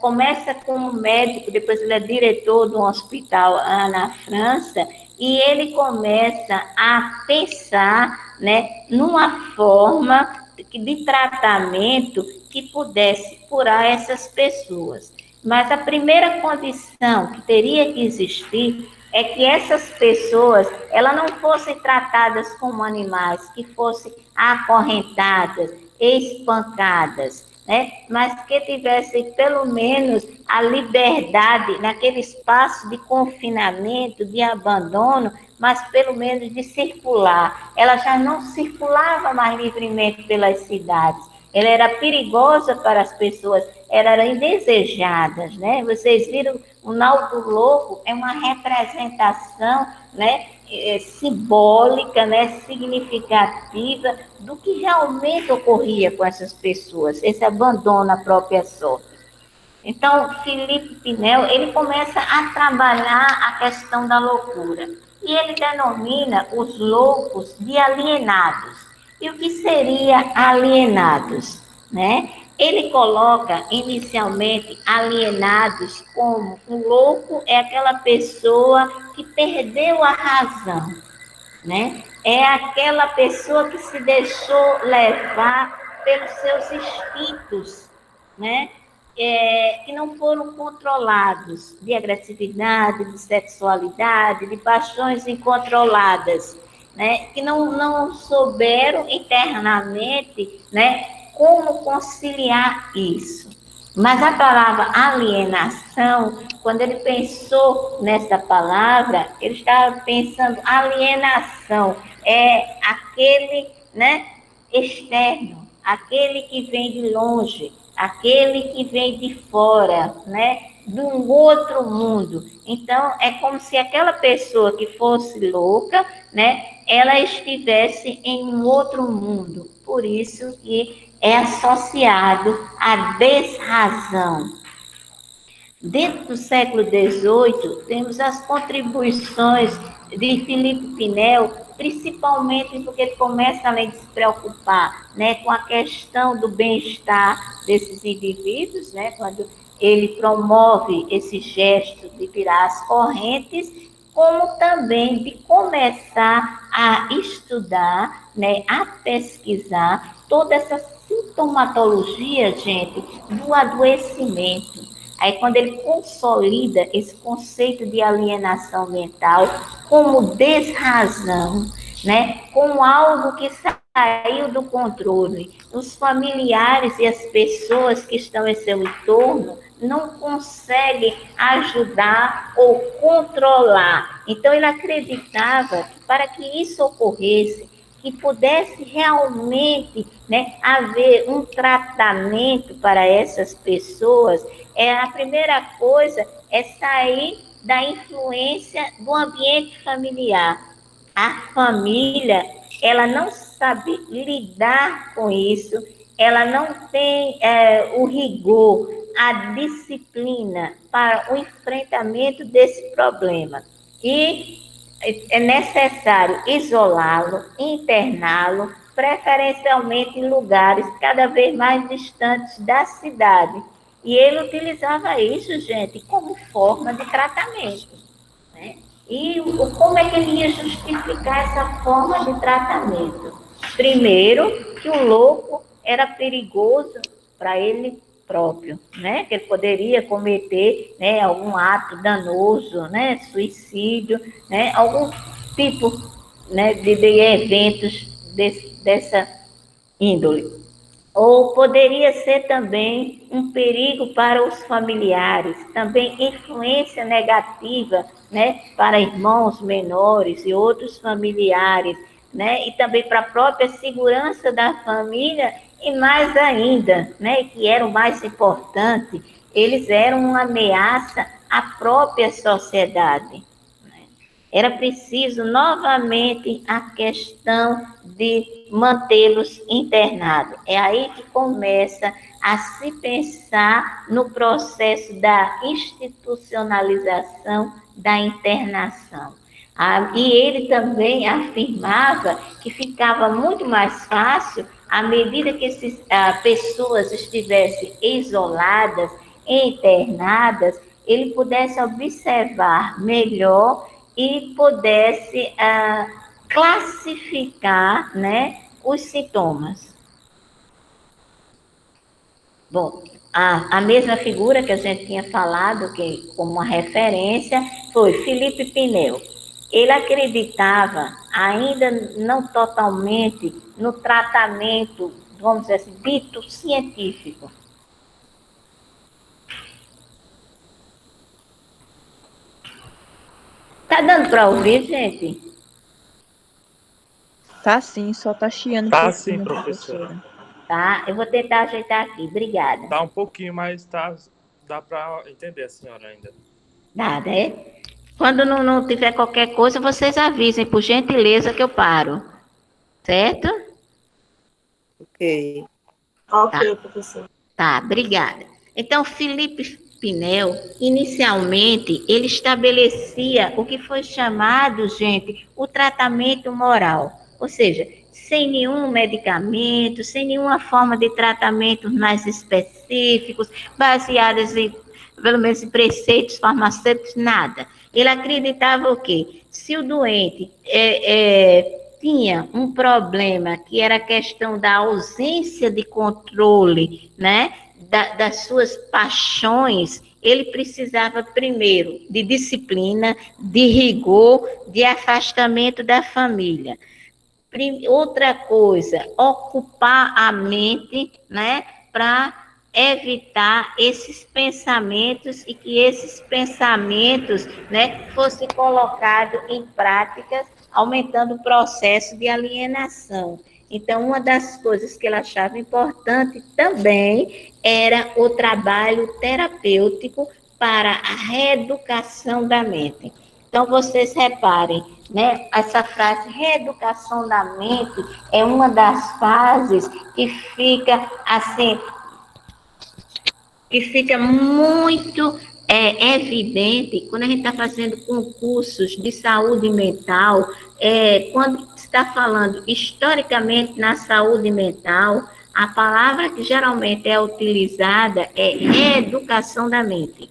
[SPEAKER 1] começa como médico, depois ele é diretor de um hospital na França, e ele começa a pensar, né, numa forma de tratamento que pudesse curar essas pessoas. Mas a primeira condição que teria que existir é que essas pessoas elas não fossem tratadas como animais, que fossem acorrentadas, espancadas, né? Mas que tivessem pelo menos a liberdade naquele espaço de confinamento, de abandono, mas pelo menos de circular. Ela já não circulava mais livremente pelas cidades. Ela era perigosa para as pessoas, eram indesejadas, né? Vocês viram, o Nau do Louco é uma representação, né, simbólica, né, significativa do que realmente ocorria com essas pessoas, esse abandono à própria sorte. Então, Felipe Pinel, ele começa a trabalhar a questão da loucura. E ele denomina os loucos de alienados. E o que seria alienados, né? Ele coloca inicialmente alienados como um louco é aquela pessoa que perdeu a razão, né? É aquela pessoa que se deixou levar pelos seus instintos, né? Que não foram controlados, de agressividade, de sexualidade, de paixões incontroladas, né? Que não souberam internamente, né, como conciliar isso. Mas a palavra alienação, quando ele pensou nessa palavra, ele estava pensando alienação, é aquele, né, externo, aquele que vem de longe, aquele que vem de fora, né, de um outro mundo. Então, é como se aquela pessoa que fosse louca, né, ela estivesse em um outro mundo. Por isso que é associado à desrazão. Dentro do século XVIII, temos as contribuições de Felipe Pinel, principalmente porque ele começa a se preocupar, né, com a questão do bem-estar desses indivíduos, né, quando ele promove esse gesto de virar as correntes, como também de começar a estudar, né, a pesquisar toda essa sintomatologia, gente, do adoecimento. Aí, quando ele consolida esse conceito de alienação mental como desrazão, né, como algo que saiu do controle, os familiares e as pessoas que estão em seu entorno não conseguem ajudar ou controlar. Então, ele acreditava que para que isso ocorresse, que pudesse realmente, né, haver um tratamento para essas pessoas, a primeira coisa é sair da influência do ambiente familiar. A família, ela não sabe lidar com isso, ela não tem o rigor, a disciplina para o enfrentamento desse problema. E é necessário isolá-lo, interná-lo, preferencialmente em lugares cada vez mais distantes da cidade. E ele utilizava isso, gente, como forma de tratamento, né? E como é que ele ia justificar essa forma de tratamento? Primeiro, que o louco era perigoso para ele próprio, né? Que ele poderia cometer, né, algum ato danoso, né, suicídio, né, algum tipo, né, de eventos dessa índole. Ou poderia ser também um perigo para os familiares, também influência negativa, né, para irmãos menores e outros familiares, né, e também para a própria segurança da família, e mais ainda, né, que era o mais importante, eles eram uma ameaça à própria sociedade. Era preciso novamente a questão de mantê-los internados. É aí que começa a se pensar no processo da institucionalização da internação. E ele também afirmava que ficava muito mais fácil, à medida que essas pessoas estivessem isoladas, internadas, ele pudesse observar melhor e pudesse classificar, né, os sintomas. Bom, a mesma figura que a gente tinha falado, que como uma referência, foi Felipe Pinel. Ele acreditava, ainda não totalmente, no tratamento, vamos dizer assim, dito científico. Tá dando para ouvir, gente?
[SPEAKER 2] Tá sim, só tá chiando um
[SPEAKER 3] Tá sim,
[SPEAKER 2] pouquinho,
[SPEAKER 3] professora.
[SPEAKER 1] Tá, eu vou tentar ajeitar aqui. Obrigada.
[SPEAKER 3] Tá um pouquinho, mas dá para entender a senhora ainda.
[SPEAKER 1] Nada, é? Quando não tiver qualquer coisa, vocês avisem, por gentileza, que eu paro. Certo?
[SPEAKER 4] Ok.
[SPEAKER 1] Ok,
[SPEAKER 4] professor.
[SPEAKER 1] Tá, obrigada. Então, Felipe Pinel, inicialmente, ele estabelecia o que foi chamado, gente, o tratamento moral. Ou seja, sem nenhum medicamento, sem nenhuma forma de tratamento mais específicos, baseadas em, pelo menos, em preceitos farmacêuticos, nada. Ele acreditava o quê? Se o doente tinha um problema que era a questão da ausência de controle, né, das suas paixões, ele precisava primeiro de disciplina, de rigor, de afastamento da família. Outra coisa, ocupar a mente, né, para evitar esses pensamentos e que esses pensamentos, né, fossem colocados em práticas, aumentando o processo de alienação. Então, uma das coisas que ele achava importante também era o trabalho terapêutico para a reeducação da mente. Então, vocês reparem, né, essa frase reeducação da mente é uma das fases que fica assim, que fica muito evidente quando a gente está fazendo concursos de saúde mental, quando está falando historicamente na saúde mental, a palavra que geralmente é utilizada é reeducação da mente,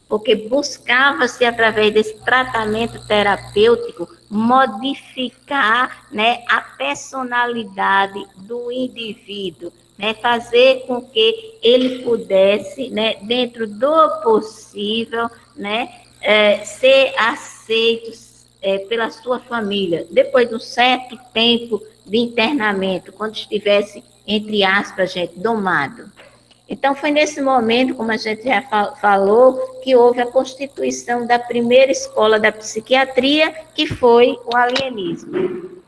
[SPEAKER 1] porque buscava-se, através desse tratamento terapêutico, modificar, né, a personalidade do indivíduo, né, fazer com que ele pudesse, né, dentro do possível, né, ser aceito pela sua família, depois de um certo tempo de internamento, quando estivesse, entre aspas, gente, domado. Então, foi nesse momento, como a gente já falou, que houve a constituição da primeira escola da psiquiatria, que foi o alienismo.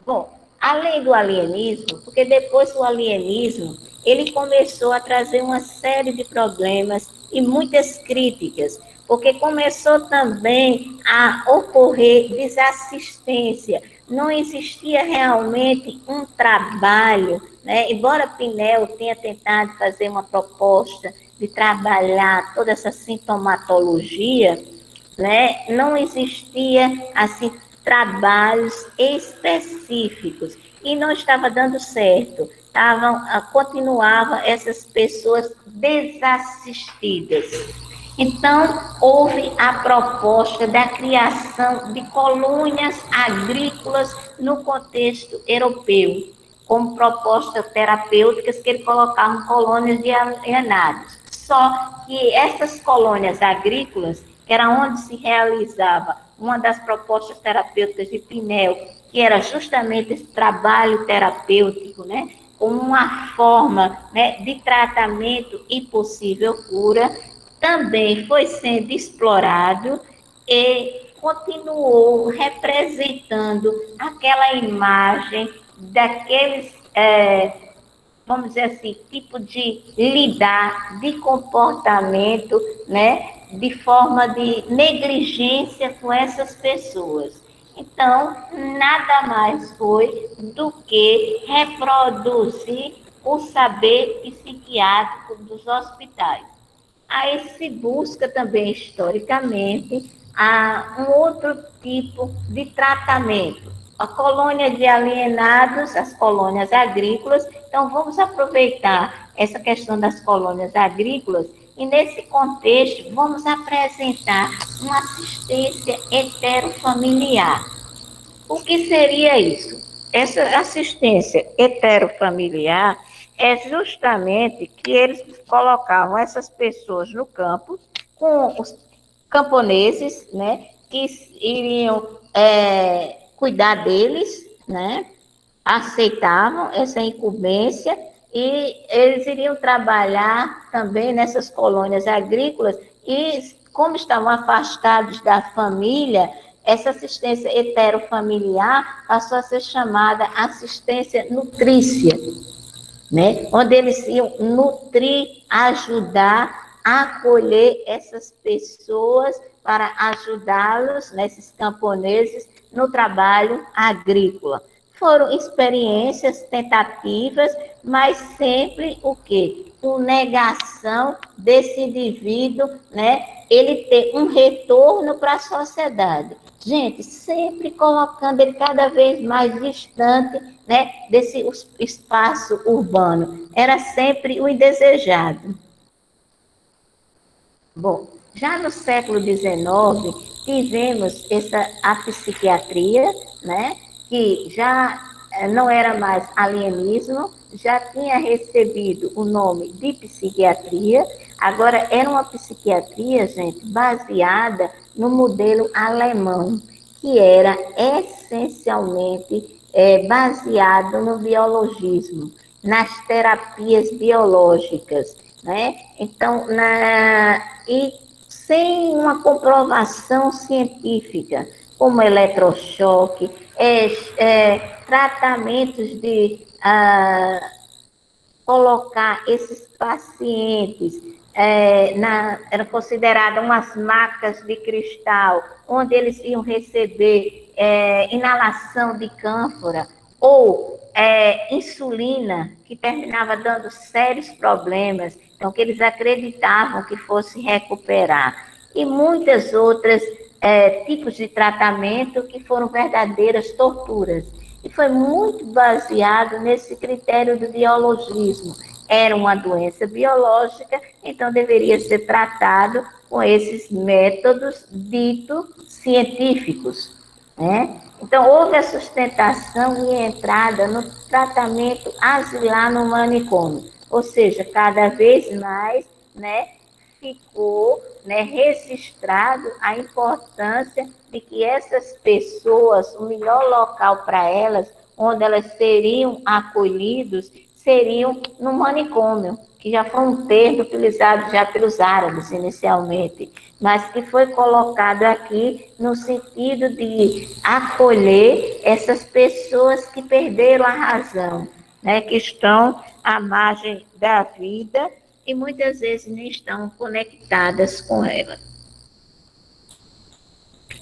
[SPEAKER 1] Bom, além do alienismo, porque depois do alienismo, ele começou a trazer uma série de problemas e muitas críticas, porque começou também a ocorrer desassistência, não existia realmente um trabalho, né? Embora Pinel tenha tentado fazer uma proposta de trabalhar toda essa sintomatologia, né? Não existia assim trabalhos específicos e não estava dando certo. Continuavam essas pessoas desassistidas. Então, houve a proposta da criação de colônias agrícolas no contexto europeu, como propostas terapêuticas que ele colocava em colônias de alienados. Só que essas colônias agrícolas, que era onde se realizava uma das propostas terapêuticas de Pinel, que era justamente esse trabalho terapêutico, né, como uma forma, né, de tratamento e possível cura, também foi sendo explorado e continuou representando aquela imagem daqueles, vamos dizer assim, tipo de lidar, de comportamento, né, de forma de negligência com essas pessoas. Então, nada mais foi do que reproduzir o saber psiquiátrico dos hospitais. Aí se busca também, historicamente, um outro tipo de tratamento. A colônia de alienados, as colônias agrícolas. Então, vamos aproveitar essa questão das colônias agrícolas e, nesse contexto, vamos apresentar uma assistência heterofamiliar. O que seria isso? Essa assistência heterofamiliar é justamente que eles colocavam essas pessoas no campo com os camponeses, né, que iriam cuidar deles, né, aceitavam essa incumbência e eles iriam trabalhar também nessas colônias agrícolas e, como estavam afastados da família, essa assistência heterofamiliar passou a ser chamada assistência nutrícia, né? Onde eles iam nutrir, ajudar a acolher essas pessoas para ajudá-los, né, esses camponeses, no trabalho agrícola. Foram experiências, tentativas, mas sempre o quê? Com negação desse indivíduo, né? Ele ter um retorno para a sociedade. Gente, sempre colocando ele cada vez mais distante, né, desse espaço urbano. Era sempre o indesejado. Bom, já no século XIX, tivemos a psiquiatria, né, que já não era mais alienismo, já tinha recebido o nome de psiquiatria, agora era uma psiquiatria, gente, baseada no modelo alemão, que era essencialmente baseado no biologismo, nas terapias biológicas, né? Então, e sem uma comprovação científica, como eletrochoque, tratamentos de colocar esses pacientes eram consideradas umas macas de cristal, onde eles iam receber inalação de cânfora ou insulina, que terminava dando sérios problemas, então que eles acreditavam que fosse recuperar. E muitas outras tipos de tratamento que foram verdadeiras torturas. E foi muito baseado nesse critério do biologismo. Era uma doença biológica, então deveria ser tratado com esses métodos ditos científicos. né? Então, houve a sustentação e a entrada no tratamento asilar no manicômio, ou seja, cada vez mais, né, ficou, né, registrado a importância de que essas pessoas, o melhor local para elas, onde elas seriam acolhidos, seriam no manicômio, que já foi um termo utilizado já pelos árabes inicialmente, mas que foi colocado aqui no sentido de acolher essas pessoas que perderam a razão, né, que estão à margem da vida e muitas vezes nem estão conectadas com ela.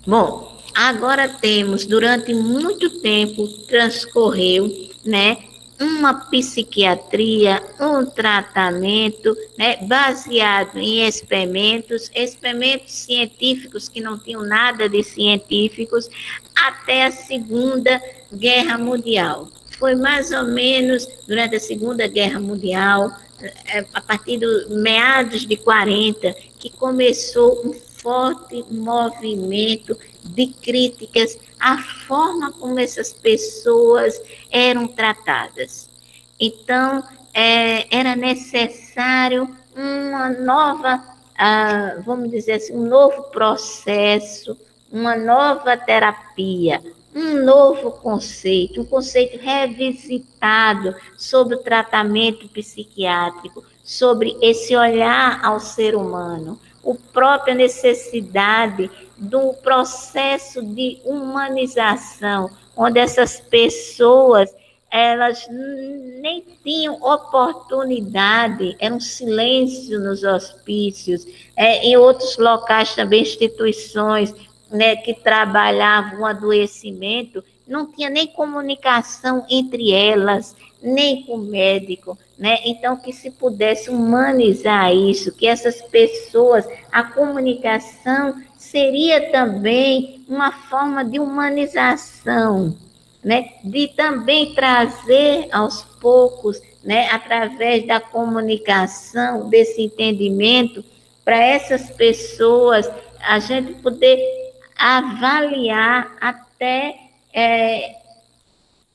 [SPEAKER 1] Bom, agora temos, durante muito tempo, transcorreu, né, uma psiquiatria, um tratamento, né, baseado em experimentos científicos que não tinham nada de científicos, até a Segunda Guerra Mundial. Foi mais ou menos durante a Segunda Guerra Mundial, a partir dos meados de 40, que começou um forte movimento de críticas à forma como essas pessoas eram tratadas. Então, era necessário uma nova, vamos dizer assim, um novo processo, uma nova terapia, um novo conceito, um conceito revisitado sobre o tratamento psiquiátrico, sobre esse olhar ao ser humano, a própria necessidade do processo de humanização, onde essas pessoas elas nem tinham oportunidade, era um silêncio nos hospícios, em outros locais também, instituições, né, que trabalhavam o adoecimento, não tinha nem comunicação entre elas, nem com o médico, né? Então, que se pudesse humanizar isso, que essas pessoas, a comunicação seria também uma forma de humanização, né? De também trazer aos poucos, né, através da comunicação, desse entendimento, para essas pessoas, a gente poder avaliar até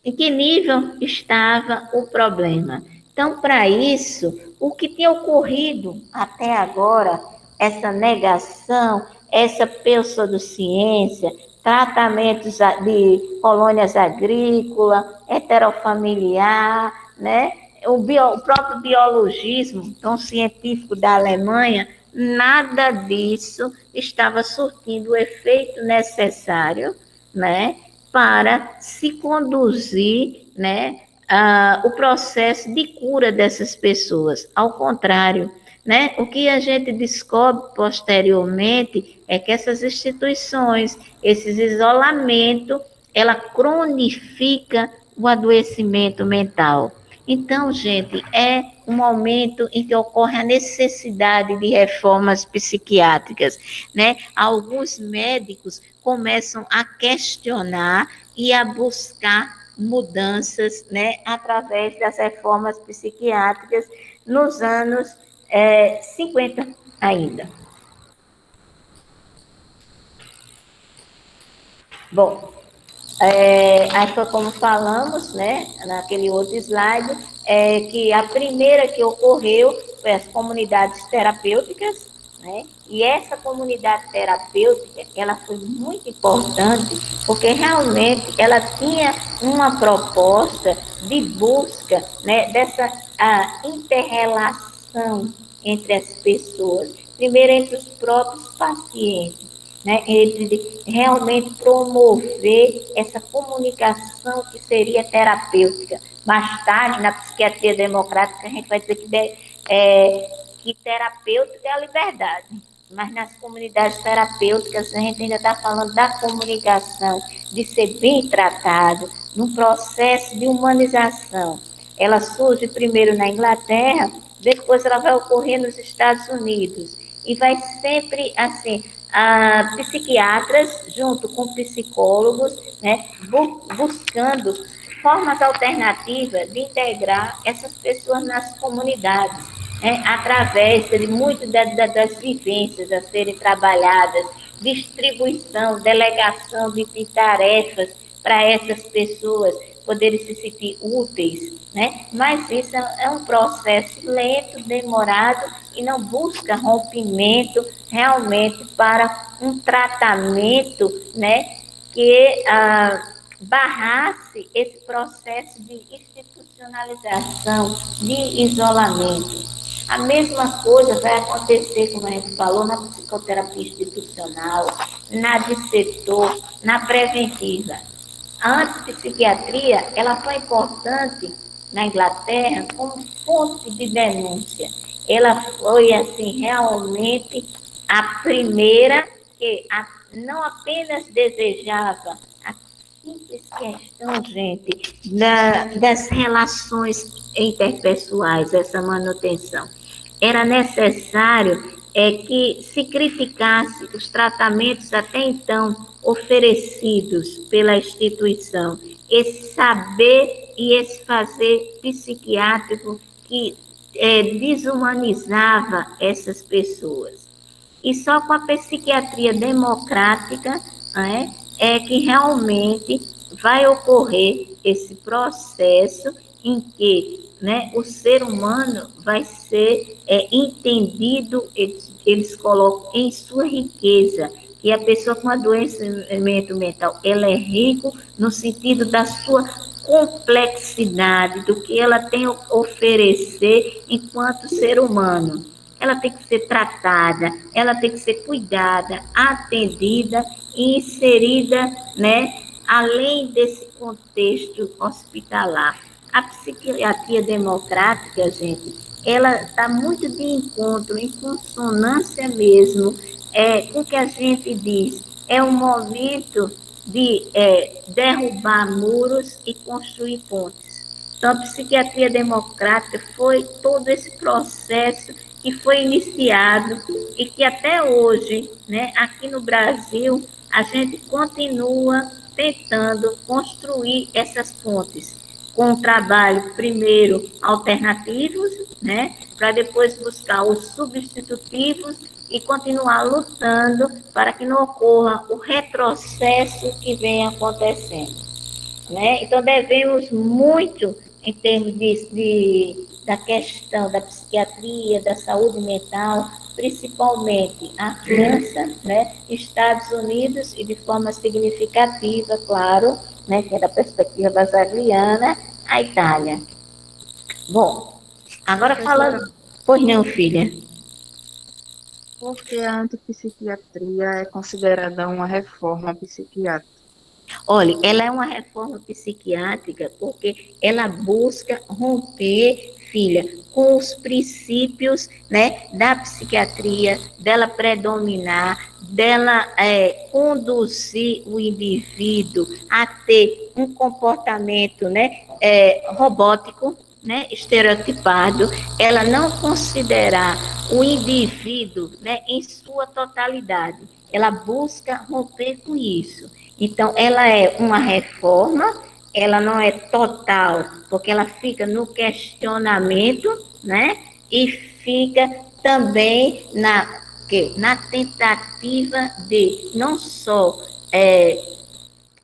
[SPEAKER 1] em que nível estava o problema. Então, para isso, o que tinha ocorrido até agora, essa negação, essa pseudociência, tratamentos de colônias agrícolas, heterofamiliar, né? O próprio biologismo, tão científico da Alemanha, nada disso estava surtindo o efeito necessário, né, para se conduzir, né, o processo de cura dessas pessoas. Ao contrário, né, o que a gente descobre posteriormente é que essas instituições, esses isolamentos, ela cronifica o adoecimento mental. Então, gente, é um momento em que ocorre a necessidade de reformas psiquiátricas, né? Alguns médicos começam a questionar e a buscar mudanças, né, através das reformas psiquiátricas nos anos 50 ainda. Bom, aí foi como falamos, né, naquele outro slide, que a primeira que ocorreu foi as comunidades terapêuticas, né, e essa comunidade terapêutica, ela foi muito importante, porque realmente ela tinha uma proposta de busca, né, dessa inter-relação entre as pessoas, primeiro entre os próprios pacientes, né, entre realmente promover essa comunicação que seria terapêutica. Mais tarde, na psiquiatria democrática, a gente vai dizer que terapêutica é a liberdade, mas nas comunidades terapêuticas a gente ainda está falando da comunicação, de ser bem tratado, num processo de humanização. Ela surge primeiro na Inglaterra, depois ela vai ocorrer nos Estados Unidos, e vai sempre assim, psiquiatras junto com psicólogos, né, buscando formas alternativas de integrar essas pessoas nas comunidades, né, através de muitas das vivências a serem trabalhadas, distribuição, delegação de tarefas para essas pessoas poderem se sentir úteis, né? Mas isso é um processo lento, demorado e não busca rompimento realmente para um tratamento, né? Que barrasse esse processo de institucionalização, de isolamento. A mesma coisa vai acontecer, como a gente falou, na psicoterapia institucional, na de setor, na preventiva. A antipsiquiatria, ela foi importante na Inglaterra como fonte de denúncia. Ela foi, assim, realmente a primeira que não apenas desejava a simples questão, gente, das relações interpessoais, essa manutenção. Era necessário que se critica os tratamentos até então oferecidos pela instituição, esse saber e esse fazer psiquiátrico que desumanizava essas pessoas. E só com a psiquiatria democrática é que realmente vai ocorrer esse processo em que, né, o ser humano vai ser entendido, eles colocam em sua riqueza, que a pessoa com adoecimento mental, ela é rico no sentido da sua complexidade, do que ela tem a oferecer enquanto ser humano. Ela tem que ser tratada, ela tem que ser cuidada, atendida e inserida, né, além desse contexto hospitalar. A psiquiatria democrática, gente, ela está muito de encontro, em consonância mesmo, com o que a gente diz. É um momento de derrubar muros e construir pontes. Então, a psiquiatria democrática foi todo esse processo que foi iniciado e que até hoje, né, aqui no Brasil, a gente continua tentando construir essas pontes, com um trabalho, primeiro, alternativos, né, para depois buscar os substitutivos e continuar lutando para que não ocorra o retrocesso que vem acontecendo, né? Então, devemos muito, em termos da questão da psiquiatria, da saúde mental, principalmente a França, né, Estados Unidos e de forma significativa, claro, né, que é da perspectiva basaliana, a Itália. Bom, agora falando... Pois não, filha?
[SPEAKER 2] Porque a antipsiquiatria é considerada uma reforma psiquiátrica.
[SPEAKER 1] Olha, ela é uma reforma psiquiátrica porque ela busca romper, filha, com os princípios, né, da psiquiatria, dela predominar, dela conduzir o indivíduo a ter um comportamento, né, robótico, né, estereotipado, ela não considerar o indivíduo, né, em sua totalidade. Ela busca romper com isso. Então, ela é uma reforma, ela não é total, porque ela fica no questionamento, né? E fica também na tentativa de não só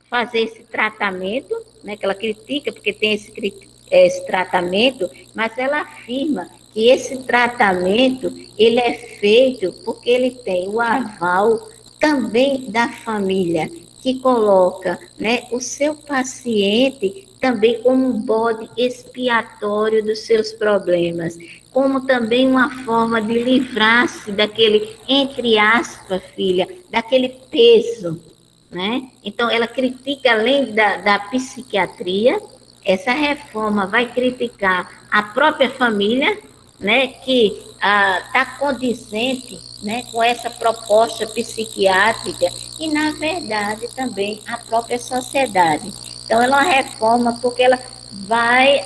[SPEAKER 1] fazer esse tratamento, né? Que ela critica, porque tem esse tratamento, mas ela afirma que esse tratamento, ele é feito porque ele tem o aval também da família, que coloca, né, o seu paciente também como um bode expiatório dos seus problemas, como também uma forma de livrar-se daquele, entre aspas, filha, daquele peso, né? Então, ela critica, além da psiquiatria, essa reforma vai criticar a própria família, né, que está condizente, né, com essa proposta psiquiátrica e, na verdade, também a própria sociedade. Então, ela é uma reforma porque ela vai,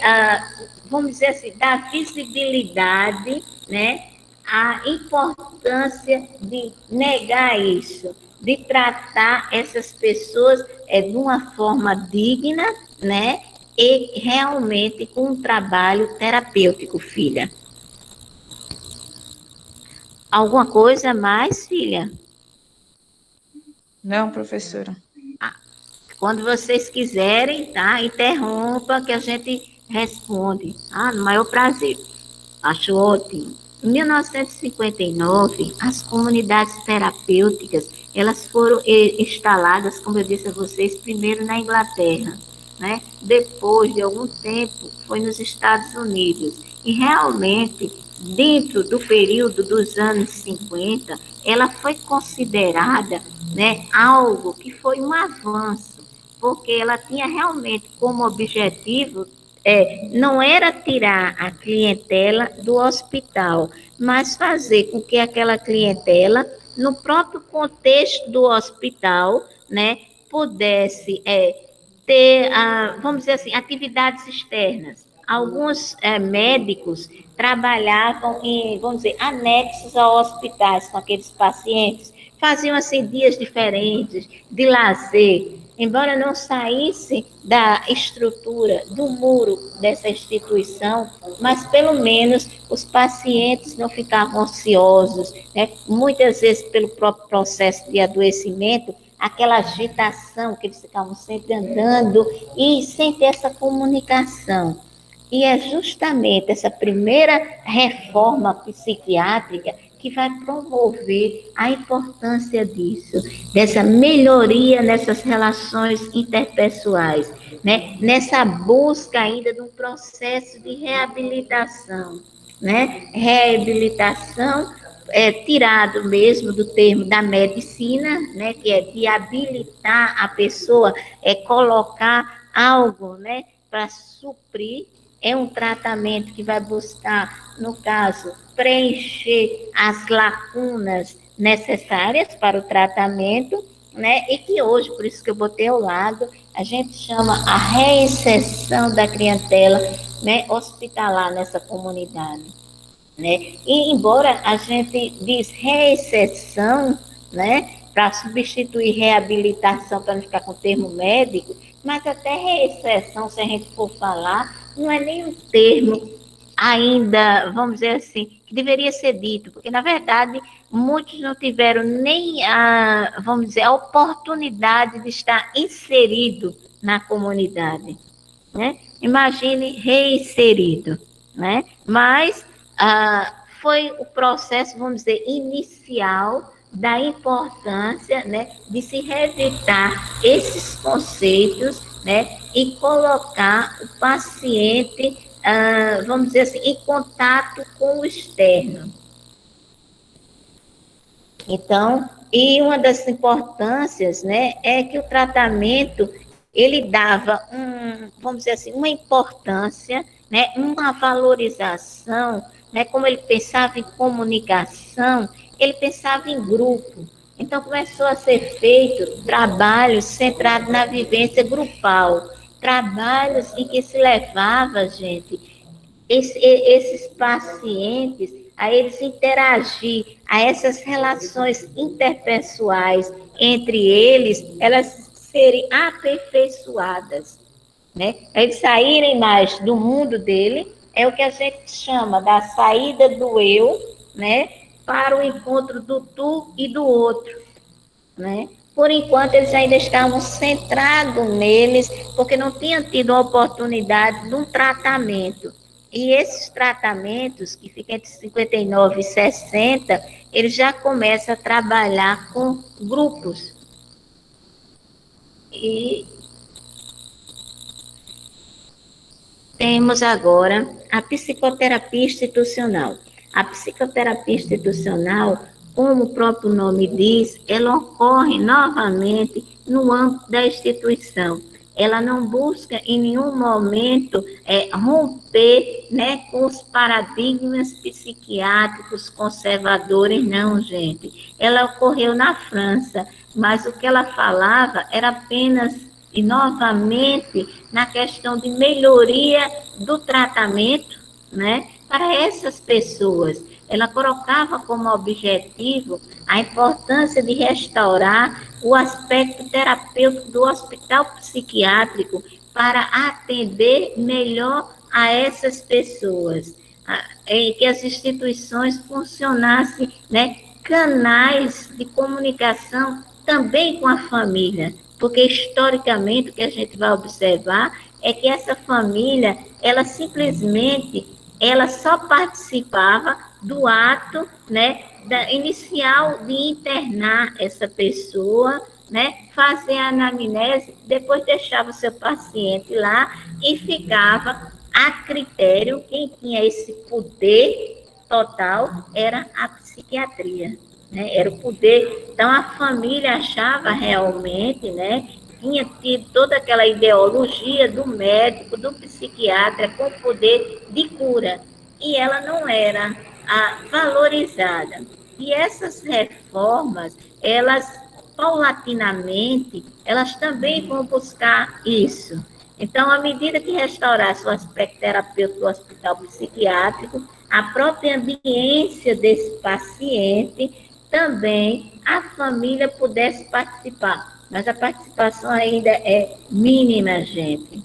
[SPEAKER 1] vamos dizer assim, dar visibilidade, né, à importância de negar isso, de tratar essas pessoas de uma forma digna, né, e realmente com um trabalho terapêutico, filha. Alguma coisa mais, filha?
[SPEAKER 2] Não, professora.
[SPEAKER 1] Quando vocês quiserem, tá? Interrompa que a gente responde. No maior prazer. Acho ótimo. Em 1959, as comunidades terapêuticas, elas foram instaladas, como eu disse a vocês, primeiro na Inglaterra, né? Depois de algum tempo, foi nos Estados Unidos. E realmente, dentro do período dos anos 50, ela foi considerada, né, algo que foi um avanço, porque ela tinha realmente como objetivo não era tirar a clientela do hospital, mas fazer com que aquela clientela, no próprio contexto do hospital, né, pudesse ter, vamos dizer assim, atividades externas. Alguns médicos trabalhavam em, vamos dizer, anexos a hospitais com aqueles pacientes, faziam assim dias diferentes de lazer, embora não saísse da estrutura, do muro dessa instituição, mas pelo menos os pacientes não ficavam ansiosos, né? Muitas vezes pelo próprio processo de adoecimento, aquela agitação que eles ficavam sempre andando e sem ter essa comunicação. E é justamente essa primeira reforma psiquiátrica que vai promover a importância disso, dessa melhoria nessas relações interpessoais, né? Nessa busca ainda de um processo de reabilitação, né? Reabilitação tirado mesmo do termo da medicina, né? Que é de habilitar a pessoa, colocar algo, né? Para suprir. É um tratamento que vai buscar, no caso, preencher as lacunas necessárias para o tratamento, né? E que hoje, por isso que eu botei ao lado, a gente chama a reinserção da clientela, né, hospitalar nessa comunidade, né? E embora a gente diz reinserção, né, para substituir reabilitação, para não ficar com o termo médico, mas até reinserção, se a gente for falar, não é nem um termo ainda, vamos dizer assim, que deveria ser dito, porque, na verdade, muitos não tiveram nem vamos dizer, a oportunidade de estar inserido na comunidade, né? Imagine reinserido, né? Mas foi o processo, vamos dizer, inicial da importância, né, de se revisitar esses conceitos, né, e colocar o paciente, vamos dizer assim, em contato com o externo. Então, e uma das importâncias, né, é que o tratamento ele dava vamos dizer assim, uma importância, né, uma valorização, né, como ele pensava em comunicação, ele pensava em grupo. Então, começou a ser feito trabalhos centrados na vivência grupal, trabalhos em que se levava, gente, esses pacientes a eles interagir, a essas relações interpessoais entre eles, elas serem aperfeiçoadas, né? Eles saírem mais do mundo dele, é o que a gente chama da saída do eu, né, para o encontro do tu e do outro, né? Por enquanto, eles ainda estavam centrados neles, porque não tinham tido a oportunidade de um tratamento. E esses tratamentos, que ficam entre 59 e 60, eles já começam a trabalhar com grupos. E temos agora a psicoterapia institucional. A psicoterapia institucional, como o próprio nome diz, ela ocorre novamente no âmbito da instituição. Ela não busca em nenhum momento romper, né, com os paradigmas psiquiátricos conservadores, não, gente. Ela ocorreu na França, mas o que ela falava era apenas e novamente na questão de melhoria do tratamento, né, para essas pessoas. Ela colocava como objetivo a importância de restaurar o aspecto terapêutico do hospital psiquiátrico para atender melhor a essas pessoas, em que as instituições funcionassem, né, canais de comunicação também com a família, porque historicamente o que a gente vai observar é que essa família, ela simplesmente, ela só participava do ato, né, inicial de internar essa pessoa, né, fazer a anamnese, depois deixava o seu paciente lá e ficava a critério, quem tinha esse poder total era a psiquiatria, né, era o poder. Então, a família achava realmente, né, tinha tido toda aquela ideologia do médico, do psiquiatra com poder de cura, e ela não era valorizada. E essas reformas, elas, paulatinamente, elas também vão buscar isso. Então, à medida que restaurasse o aspecto terapêutico do hospital psiquiátrico, a própria ambiência desse paciente, também a família pudesse participar. Mas a participação ainda é mínima, gente.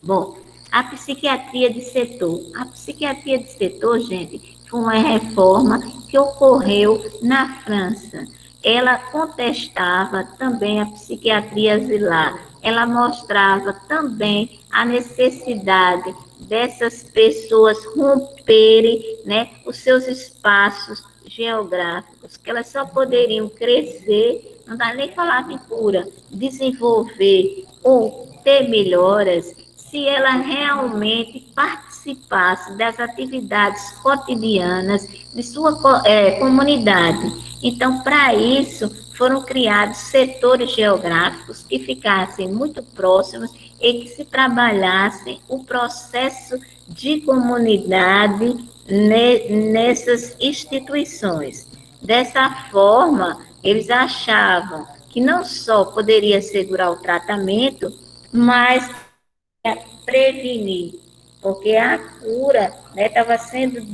[SPEAKER 1] Bom, a psiquiatria de setor. A psiquiatria de setor, gente, foi uma reforma que ocorreu na França. Ela contestava também a psiquiatria asilar. Ela mostrava também a necessidade dessas pessoas romperem, né, os seus espaços geográficos, que elas só poderiam crescer, não dá nem falar em cura, desenvolver ou ter melhoras se ela realmente participasse das atividades cotidianas de sua comunidade. Então, para isso, foram criados setores geográficos que ficassem muito próximos e que se trabalhassem o processo de comunidade nessas instituições. Dessa forma, eles achavam que não só poderia assegurar o tratamento, mas prevenir, porque a cura estava sendo,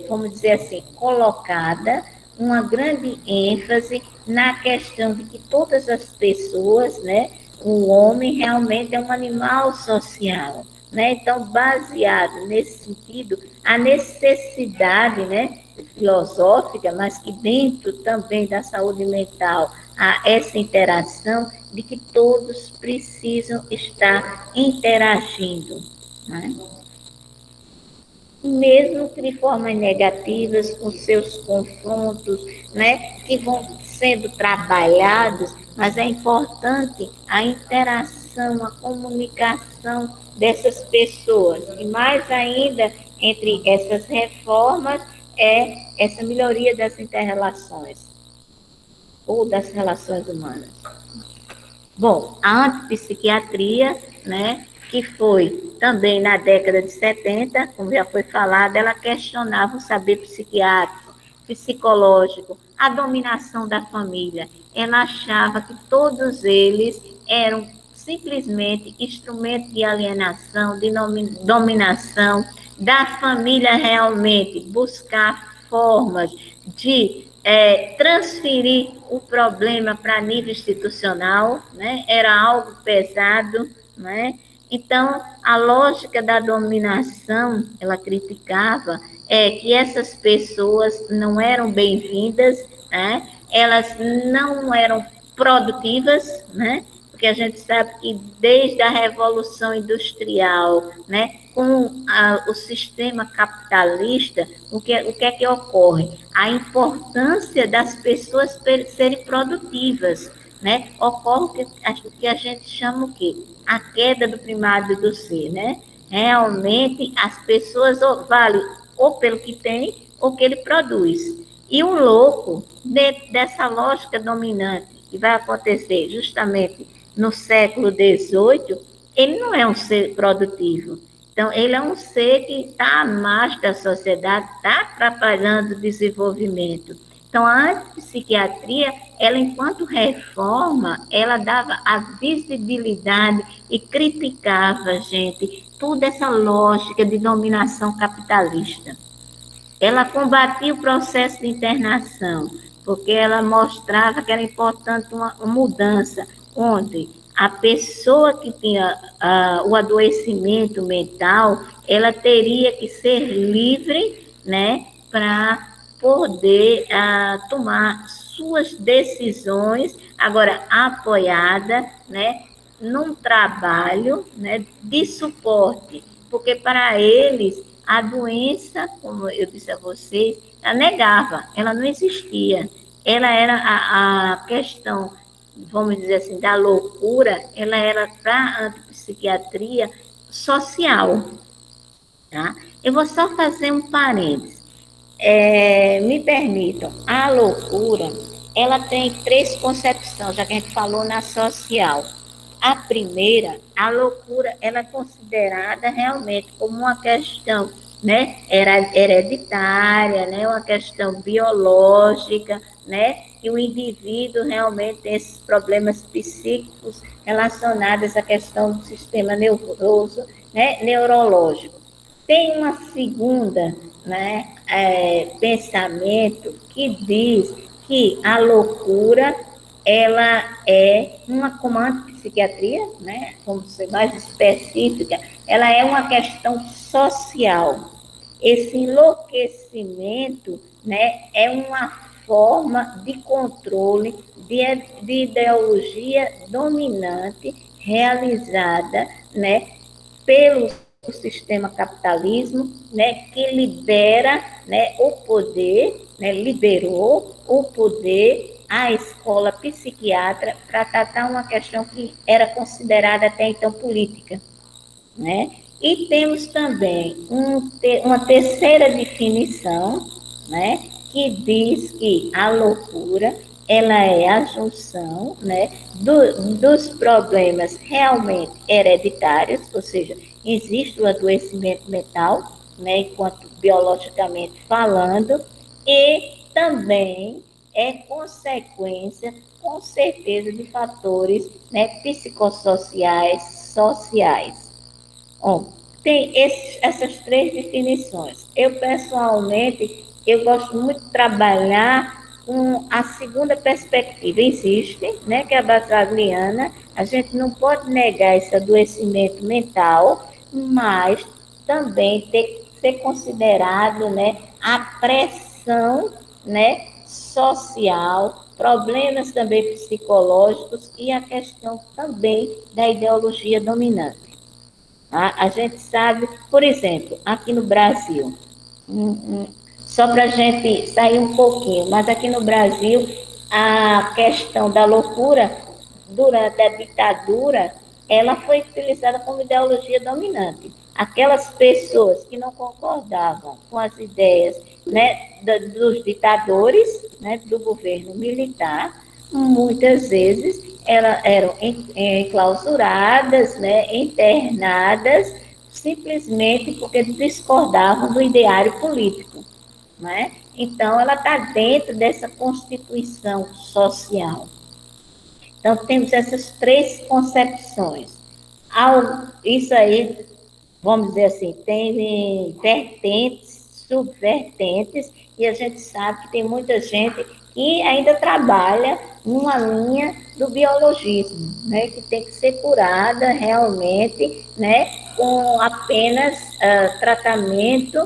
[SPEAKER 1] vamos dizer assim, colocada uma grande ênfase na questão de que todas as pessoas, né, o homem realmente é um animal social, né? Então, baseado nesse sentido, a necessidade, né, filosófica, mas que dentro também da saúde mental há essa interação de que todos precisam estar interagindo, né? Mesmo que de formas negativas, com seus confrontos, né, que vão sendo trabalhados, mas é importante a interação, a comunicação dessas pessoas. E mais ainda, entre essas reformas, é essa melhoria das interrelações, ou das relações humanas. Bom, a antipsiquiatria, né, que foi também na década de 70, como já foi falado, ela questionava o saber psiquiátrico, psicológico, a dominação da família. Ela achava que todos eles eram simplesmente instrumento de alienação, de dominação, da família realmente buscar formas de transferir o problema para nível institucional, né? Era algo pesado, né? Então, a lógica da dominação, ela criticava que essas pessoas não eram bem-vindas, né? Elas não eram produtivas, né? Porque a gente sabe que desde a Revolução Industrial, né, com o sistema capitalista, o que é que ocorre? A importância das pessoas serem produtivas, né? Ocorre o que a gente chama o quê? A queda do primário do ser, né? Realmente, as pessoas valem ou pelo que tem, ou que ele produz. E o louco, dentro dessa lógica dominante, que vai acontecer justamente no século XVIII, ele não é um ser produtivo. Então, ele é um ser que está à margem da sociedade, está atrapalhando o desenvolvimento. Então, a antipsiquiatria, ela, enquanto reforma, ela dava a visibilidade e criticava, gente, toda essa lógica de dominação capitalista. Ela combatia o processo de internação, porque ela mostrava que era importante uma mudança, onde a pessoa que tinha o adoecimento mental, ela teria que ser livre, né, para poder tomar suas decisões, agora apoiada, né, num trabalho, né, de suporte, porque para eles a doença, como eu disse a vocês, ela negava, ela não existia. Ela era a questão, vamos dizer assim, da loucura, ela era para a antipsiquiatria social, tá? Eu vou só fazer um parênteses. Me permitam, a loucura, ela tem 3 concepções, já que a gente falou na social. A primeira, a loucura, ela é considerada realmente como uma questão, né, hereditária, né, uma questão biológica, né, que o indivíduo realmente tem esses problemas psíquicos relacionados à questão do sistema nervoso, né, neurológico. Tem uma segunda, né, pensamento que diz que a loucura ela é uma comando de psiquiatria, né, como ser mais específica, ela é uma questão social. Esse enlouquecimento, né, é uma forma de controle de ideologia dominante realizada, né, pelo sistema capitalismo, né, que libera, né, o poder, né, liberou o poder à escola psiquiatra para tratar uma questão que era considerada até então política, né? E temos também uma terceira definição, né, que diz que a loucura ela é a junção, né, dos problemas realmente hereditários, ou seja, existe o adoecimento mental, né, enquanto biologicamente falando, e também é consequência, com certeza, de fatores, né, psicossociais, sociais. Bom, tem essas 3 definições. Eu, pessoalmente, eu gosto muito de trabalhar com a segunda perspectiva. Existe, né, que é a basagliana, a gente não pode negar esse adoecimento mental, mas também tem que ser considerado, né, a pressão, né, social, problemas também psicológicos e a questão também da ideologia dominante. A gente sabe, por exemplo, aqui no Brasil, só para a gente sair um pouquinho, mas aqui no Brasil, a questão da loucura durante a ditadura, ela foi utilizada como ideologia dominante. Aquelas pessoas que não concordavam com as ideias, né, dos ditadores, né, do governo militar, muitas vezes elas eram enclausuradas, né, internadas, simplesmente porque discordavam do ideário político, né? Então, ela está dentro dessa constituição social. Então, temos essas 3 concepções. Isso aí, vamos dizer assim, tem vertentes, subvertentes, e a gente sabe que tem muita gente que ainda trabalha numa linha do biologismo, né, que tem que ser curada realmente, né, com apenas tratamento,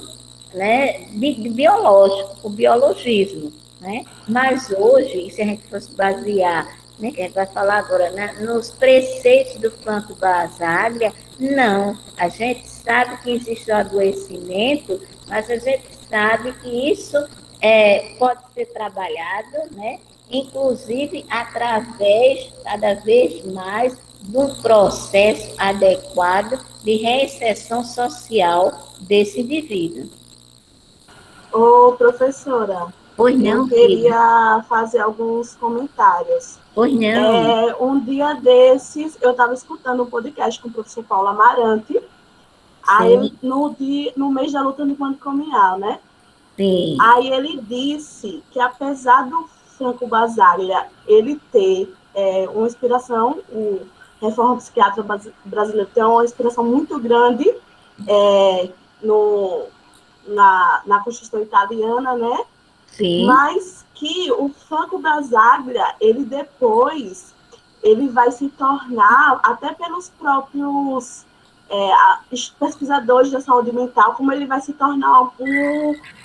[SPEAKER 1] né, biológico, o biologismo, né? Mas hoje, se a gente fosse basear, né, que a gente vai falar agora, né, nos preceitos do Franco Basaglia, não, a gente sabe que existe o adoecimento, mas a gente sabe que isso pode ser trabalhado, né, inclusive através, cada vez mais, de um processo adequado de reinserção social desse indivíduo.
[SPEAKER 4] Ô, professora,
[SPEAKER 1] Pois não,
[SPEAKER 4] eu queria fazer alguns comentários.
[SPEAKER 1] Pois não.
[SPEAKER 4] Um dia desses, eu estava escutando um podcast com o professor Paulo Amarante, sim. Aí no mês da luta antimanicomial, né?
[SPEAKER 1] Sim.
[SPEAKER 4] Aí ele disse que, apesar do Franco Basaglia ele ter uma inspiração, o Reforma Psiquiátrica Brasileira tem uma inspiração muito grande na Constituição Italiana, né?
[SPEAKER 1] Sim.
[SPEAKER 4] Mas que o Franco Basaglia, ele depois, ele vai se tornar, até pelos próprios pesquisadores da saúde mental, como ele vai se tornar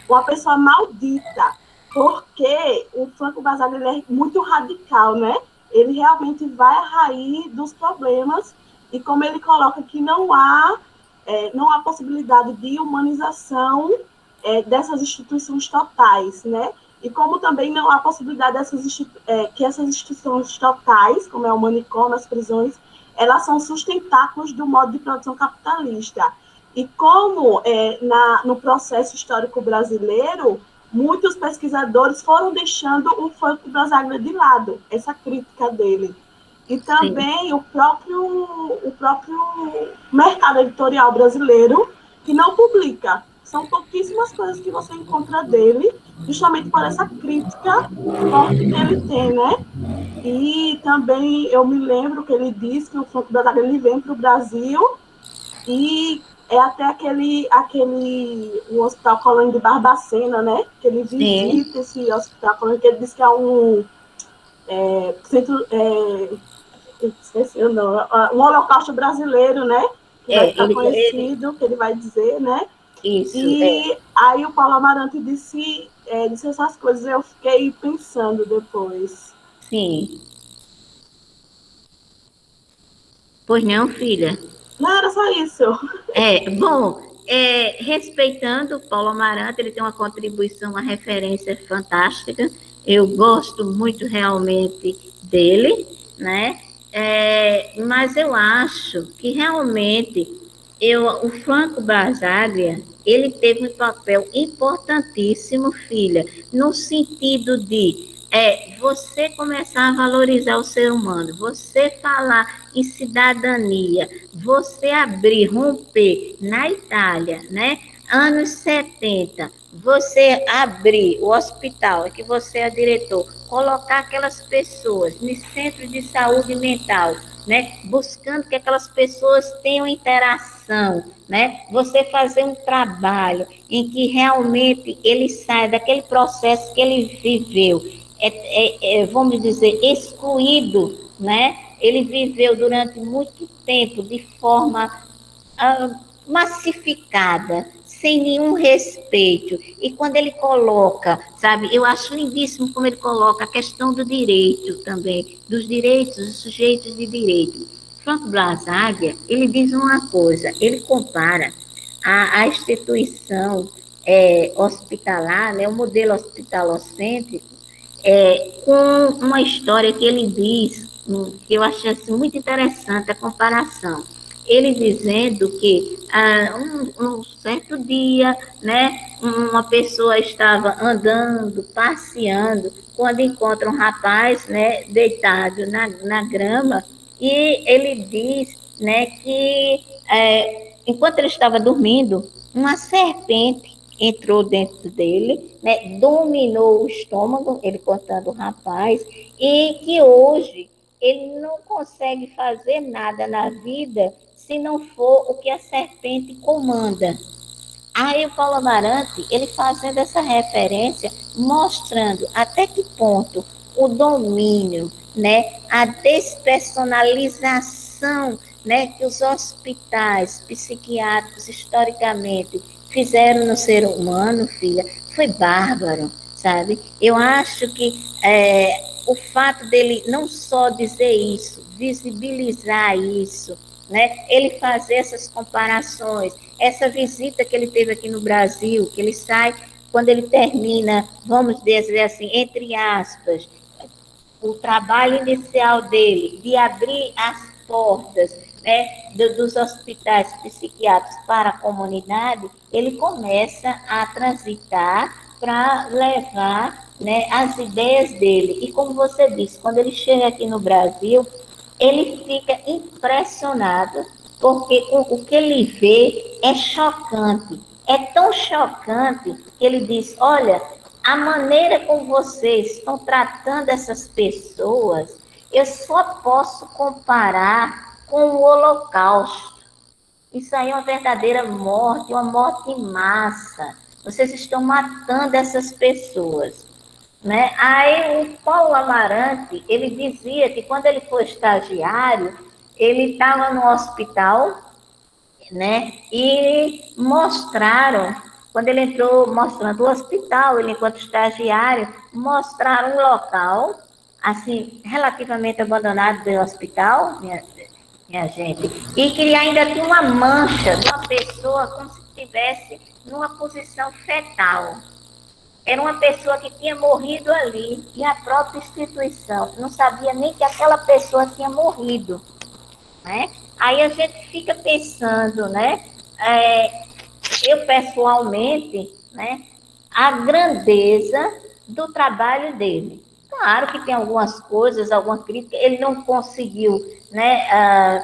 [SPEAKER 4] uma pessoa maldita, porque o Franco Basaglia ele é muito radical, né? Ele realmente vai à raiz dos problemas e como ele coloca que não há possibilidade de humanização dessas instituições totais, né? E como também não há possibilidade que essas instituições totais, como é o manicômio, as prisões, elas são sustentáculos do modo de produção capitalista. E como no processo histórico brasileiro, muitos pesquisadores foram deixando o Franco Basaglia de lado, essa crítica dele. E também o próprio mercado editorial brasileiro, que não publica. São pouquíssimas coisas que você encontra dele, justamente por essa crítica forte que ele tem, né? E também eu me lembro que ele disse que o Franco Basaglia ele vem para o Brasil e é até o Hospital Colônia de Barbacena, né? Que ele visita esse Hospital Colônia, que ele diz que é um centro... esqueci o nome, um holocausto brasileiro, né? Que vai ficar conhecido, que ele vai dizer, né?
[SPEAKER 1] Isso,
[SPEAKER 4] e aí o Paulo Amarante disse essas coisas, eu fiquei pensando depois.
[SPEAKER 1] Sim. Pois não, filha?
[SPEAKER 4] Não, era só isso.
[SPEAKER 1] Bom, respeitando o Paulo Amarante, ele tem uma contribuição, uma referência fantástica. Eu gosto muito realmente dele, né? Mas eu acho que realmente o Franco Basaglia, ele teve um papel importantíssimo, filha, no sentido de você começar a valorizar o ser humano, você falar em cidadania, você abrir, romper na Itália, né? Anos 70, você abrir o hospital, que você é diretor, colocar aquelas pessoas no centro de saúde mental, né? Buscando que aquelas pessoas tenham interação, né? Você fazer um trabalho em que realmente ele sai daquele processo que ele viveu, vamos dizer, excluído, né? Ele viveu durante muito tempo de forma massificada, sem nenhum respeito. E quando ele coloca, sabe, eu acho lindíssimo como ele coloca a questão do direito também, dos direitos, dos sujeitos de direito. Franco Basaglia, ele diz uma coisa, ele compara a instituição hospitalar, né, o modelo hospitalocêntrico, com uma história que ele diz, que eu achei assim, muito interessante a comparação. Ele dizendo que um certo dia, né, uma pessoa estava andando, passeando, quando encontra um rapaz, né, deitado na grama, e ele diz, né, que enquanto ele estava dormindo, uma serpente entrou dentro dele, né, dominou o estômago, ele contando o rapaz, e que hoje ele não consegue fazer nada na vida se não for o que a serpente comanda. Aí o Paulo Amarante, ele fazendo essa referência, mostrando até que ponto o domínio, né, a despersonalização, né, que os hospitais psiquiátricos historicamente fizeram no ser humano, filha, foi bárbaro, sabe? Eu acho que o fato dele não só dizer isso, visibilizar isso, né, ele fazer essas comparações, essa visita que ele teve aqui no Brasil, que ele sai, quando ele termina, vamos dizer assim, entre aspas, o trabalho inicial dele, de abrir as portas, né, dos hospitais psiquiátricos para a comunidade, ele começa a transitar para levar, né, as ideias dele. E como você disse, quando ele chega aqui no Brasil, ele fica impressionado, porque o que ele vê é chocante. É tão chocante que ele diz, olha, a maneira como vocês estão tratando essas pessoas, eu só posso comparar com o Holocausto. Isso aí é uma verdadeira morte, uma morte em massa. Vocês estão matando essas pessoas. Né? Aí o Paulo Amarante, ele dizia que quando ele foi estagiário, ele estava no hospital, né? E mostraram
[SPEAKER 5] Quando ele entrou mostrando o hospital, ele enquanto estagiário, mostraram um local, assim, relativamente abandonado do hospital, minha gente, e que ele ainda tinha uma mancha de uma pessoa como se estivesse numa posição fetal. Era uma pessoa que tinha morrido ali, e a própria instituição não sabia nem que aquela pessoa tinha morrido, né? Aí a gente fica pensando, né? Eu pessoalmente, né? A grandeza do trabalho dele. Claro que tem algumas coisas, alguma crítica, ele não conseguiu, né?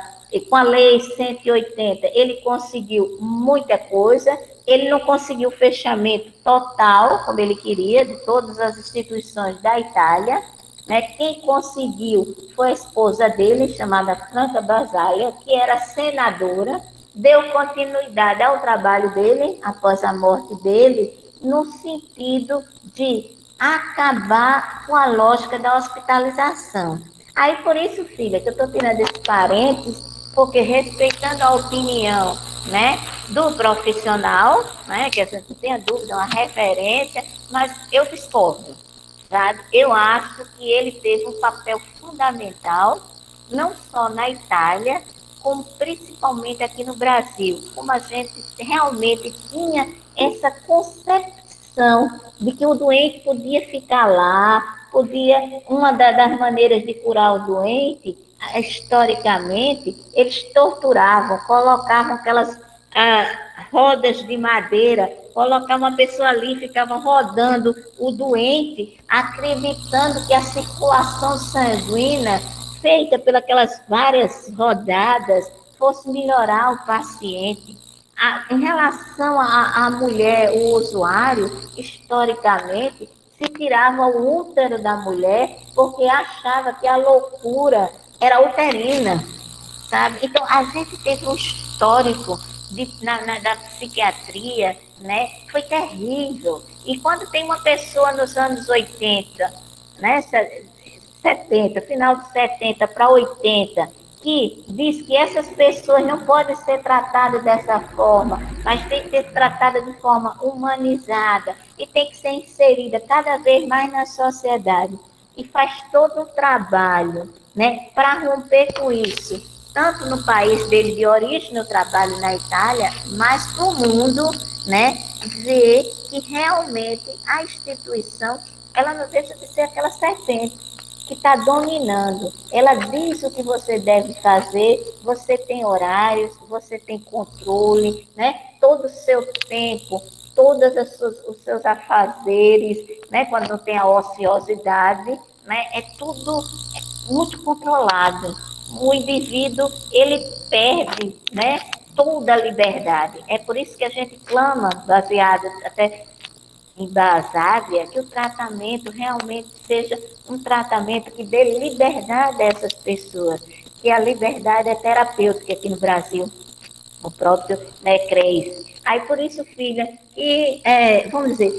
[SPEAKER 5] Com a lei 180, ele conseguiu muita coisa, ele não conseguiu o fechamento total, como ele queria, de todas as instituições da Itália, né? Quem conseguiu foi a esposa dele, chamada Franca Basaglia, que era senadora, deu continuidade ao trabalho dele, após a morte dele, no sentido de acabar com a lógica da hospitalização. Aí, por isso, filha, que eu estou tirando esse parênteses, porque respeitando a opinião, né, do profissional, né, que a gente não tenha dúvida, uma referência, mas eu discordo, sabe? Eu acho que ele teve um papel fundamental, não só na Itália, como principalmente aqui no Brasil, como a gente realmente tinha essa concepção de que o doente podia ficar lá, uma das maneiras de curar o doente, historicamente, eles torturavam, colocavam aquelas rodas de madeira, colocavam uma pessoa ali, ficavam rodando o doente, acreditando que a circulação sanguínea feita pelas várias rodadas fosse melhorar o paciente. Em relação à mulher, o usuário, historicamente, se tirava o útero da mulher porque achava que a loucura era uterina, sabe? Então, a gente teve um histórico da psiquiatria, né? Foi terrível. E quando tem uma pessoa nos anos 80, né? 70, final de 70 para 80, que diz que essas pessoas não podem ser tratadas dessa forma, mas tem que ser tratada de forma humanizada e tem que ser inserida cada vez mais na sociedade. E faz todo o trabalho, né, para romper com isso, tanto no país dele de origem, no trabalho na Itália, mas para o mundo, né, ver que realmente a instituição, ela não deixa de ser aquela serpente que está dominando. Ela diz o que você deve fazer, você tem horários, você tem controle, né? Todo o seu tempo, todos os seus afazeres, né? Quando não tem a ociosidade, né? É tudo muito controlado. O indivíduo, ele perde, né? Toda a liberdade. É por isso que a gente clama, baseado até em Basaglia, que o tratamento realmente seja um tratamento que dê liberdade a essas pessoas, que a liberdade é terapêutica aqui no Brasil, o próprio, né, CREAS. Aí, por isso, filha, vamos dizer,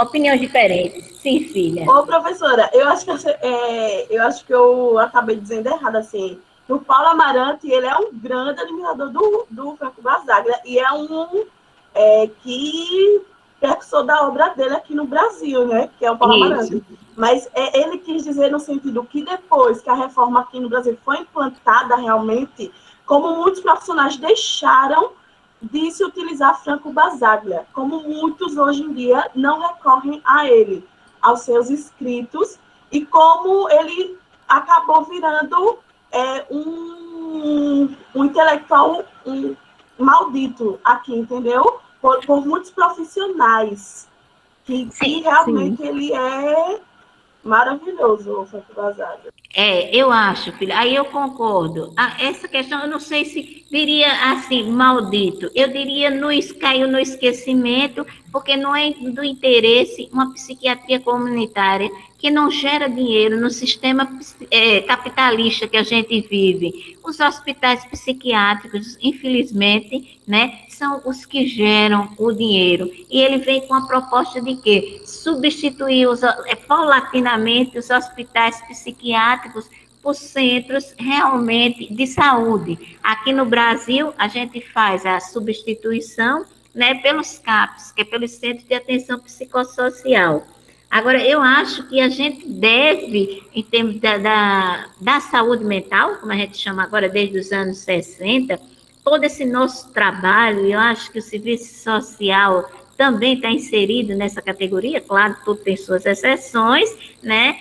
[SPEAKER 5] opiniões diferentes. Sim, filha.
[SPEAKER 4] Ô, professora, eu acho que eu acabei dizendo errado, assim, que o Paulo Amarante, ele é um grande admirador do Franco Basaglia, e é um que precursor da obra dele aqui no Brasil, né? Que é o Paulo Amarante. Mas ele quis dizer no sentido que depois que a reforma aqui no Brasil foi implantada realmente, como muitos profissionais deixaram de se utilizar Franco Basaglia, como muitos hoje em dia não recorrem a ele, aos seus escritos, e como ele acabou virando um intelectual maldito aqui, entendeu? Por muitos profissionais, que realmente ele é maravilhoso, o Franco Basaglia.
[SPEAKER 5] Eu acho, filha, aí eu concordo. Essa questão, eu não sei se diria assim, maldito. Eu diria, caiu no esquecimento, porque não é do interesse uma psiquiatria comunitária que não gera dinheiro no sistema capitalista que a gente vive. Os hospitais psiquiátricos, infelizmente, né, são os que geram o dinheiro. E ele vem com a proposta de quê? Substituir paulatinamente os hospitais psiquiátricos por centros realmente de saúde. Aqui no Brasil, a gente faz a substituição né, pelos CAPs, que é pelos Centros de Atenção Psicossocial. Agora, eu acho que a gente deve, em termos da saúde mental, como a gente chama agora desde os anos 60, todo esse nosso trabalho, eu acho que o serviço social também está inserido nessa categoria, claro, tudo tem suas exceções, né,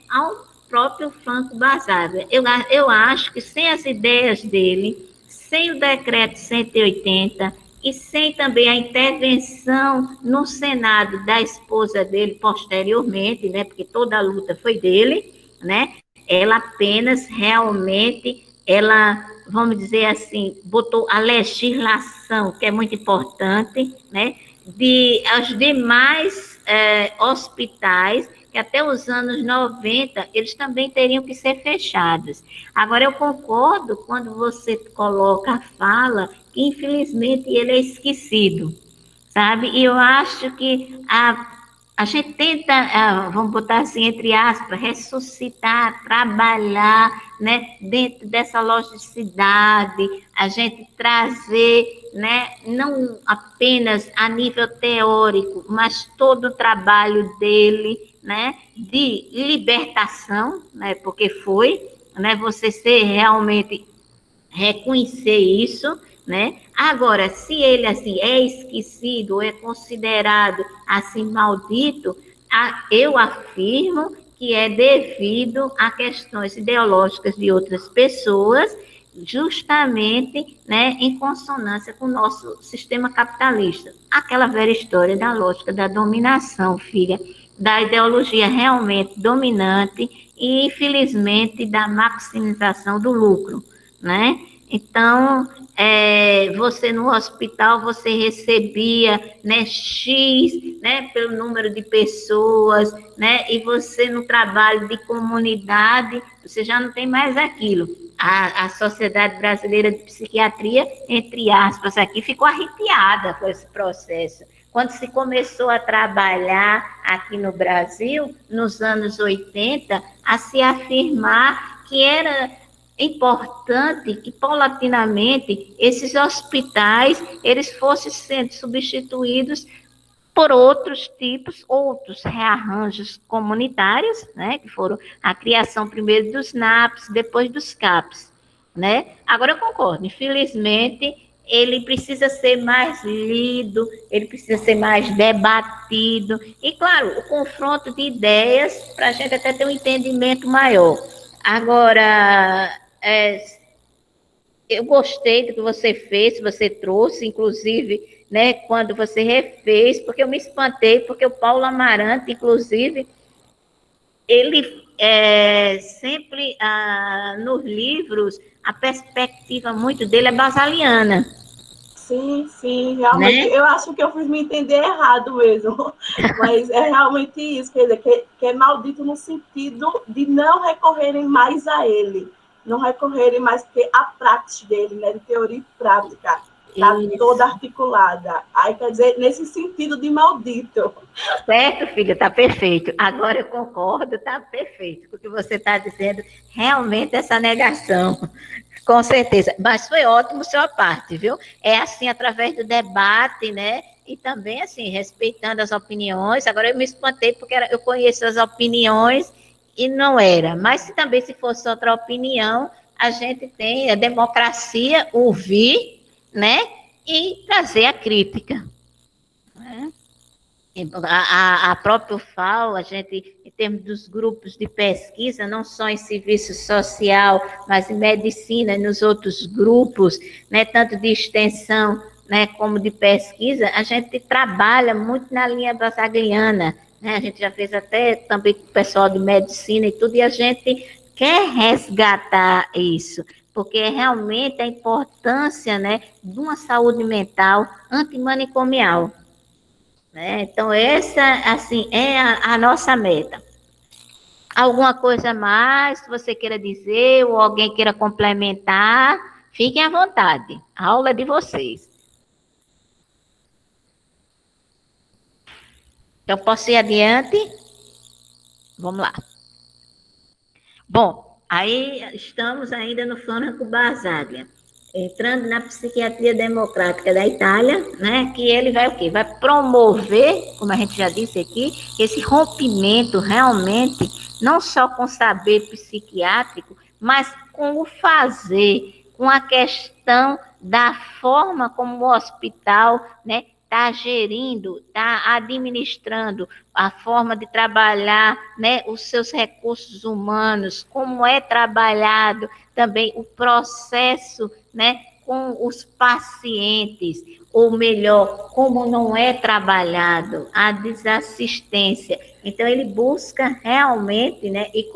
[SPEAKER 5] ao próprio Franco Basaglia. Eu acho que sem as ideias dele, sem o decreto 180 e sem também a intervenção no Senado da esposa dele posteriormente, né, porque toda a luta foi dele, né, ela apenas realmente, vamos dizer assim, botou a legislação, que é muito importante, né, de os demais hospitais, que até os anos 90, eles também teriam que ser fechados. Agora, eu concordo quando você coloca a fala que, infelizmente, ele é esquecido, sabe? E eu acho que a gente tenta, vamos botar assim, entre aspas, ressuscitar, trabalhar, né, dentro dessa logicidade, a gente trazer, né, não apenas a nível teórico, mas todo o trabalho dele, né, de libertação, né, porque foi, né, você ser realmente, reconhecer isso, né? Agora, se ele, assim, é esquecido ou é considerado, assim, maldito, eu afirmo que é devido a questões ideológicas de outras pessoas, justamente, né, em consonância com o nosso sistema capitalista. Aquela velha história da lógica da dominação, filha, da ideologia realmente dominante e, infelizmente, da maximização do lucro, né? Então, você no hospital, você recebia, né, X, né, pelo número de pessoas, né, e você no trabalho de comunidade, você já não tem mais aquilo. A Sociedade Brasileira de Psiquiatria, entre aspas, aqui ficou arrepiada com esse processo. Quando se começou a trabalhar aqui no Brasil, nos anos 80, a se afirmar que era importante que, paulatinamente, esses hospitais, eles fossem sendo substituídos por outros rearranjos comunitários, né, que foram a criação primeiro dos NAPs, depois dos CAPs, né? Agora eu concordo, infelizmente, ele precisa ser mais lido, ele precisa ser mais debatido, e, claro, o confronto de ideias, para a gente até ter um entendimento maior. Agora, eu gostei do que você fez, você trouxe, inclusive, né, quando você refez, porque eu me espantei, porque o Paulo Amarante, inclusive, ele sempre, nos livros, a perspectiva muito dele é basaliana.
[SPEAKER 4] Sim, realmente, né? Eu acho que eu fiz me entender errado mesmo, mas é realmente isso, quer dizer, que é maldito no sentido de não recorrerem mais a ele, não recorrerem mais, porque a prática dele, né, de teoria e prática, está toda articulada. Aí, quer dizer, nesse sentido de maldito.
[SPEAKER 5] Certo, filha, está perfeito. Agora eu concordo, está perfeito. O que você está dizendo, realmente essa negação. Com certeza. Mas foi ótimo sua parte, viu? É assim, através do debate, né? E também, assim, respeitando as opiniões. Agora eu me espantei porque eu conheço as opiniões e não era. Mas se fosse outra opinião, a gente tem a democracia, ouvir, né? E trazer a crítica. Né? A própria FAO, a gente, em termos dos grupos de pesquisa, não só em serviço social, mas em medicina e nos outros grupos, né, tanto de extensão, né, como de pesquisa, a gente trabalha muito na linha basagliana, né, a gente já fez até também com o pessoal de medicina e tudo, e a gente quer resgatar isso, porque é realmente a importância, né, de uma saúde mental antimanicomial. Né? Então, essa, assim, é a nossa meta. Alguma coisa mais que você queira dizer ou alguém queira complementar, fiquem à vontade. A aula é de vocês. Então, posso ir adiante? Vamos lá. Bom, aí estamos ainda no Franco Basaglia. entrando na psiquiatria democrática da Itália, né, que ele vai o quê? Vai promover, como a gente já disse aqui, esse rompimento realmente, não só com o saber psiquiátrico, mas com o fazer, com a questão da forma como o hospital, né, está gerindo, está administrando a forma de trabalhar, né, os seus recursos humanos, como é trabalhado também o processo, né, com os pacientes, ou melhor, como não é trabalhado a desassistência. Então, ele busca realmente, né, e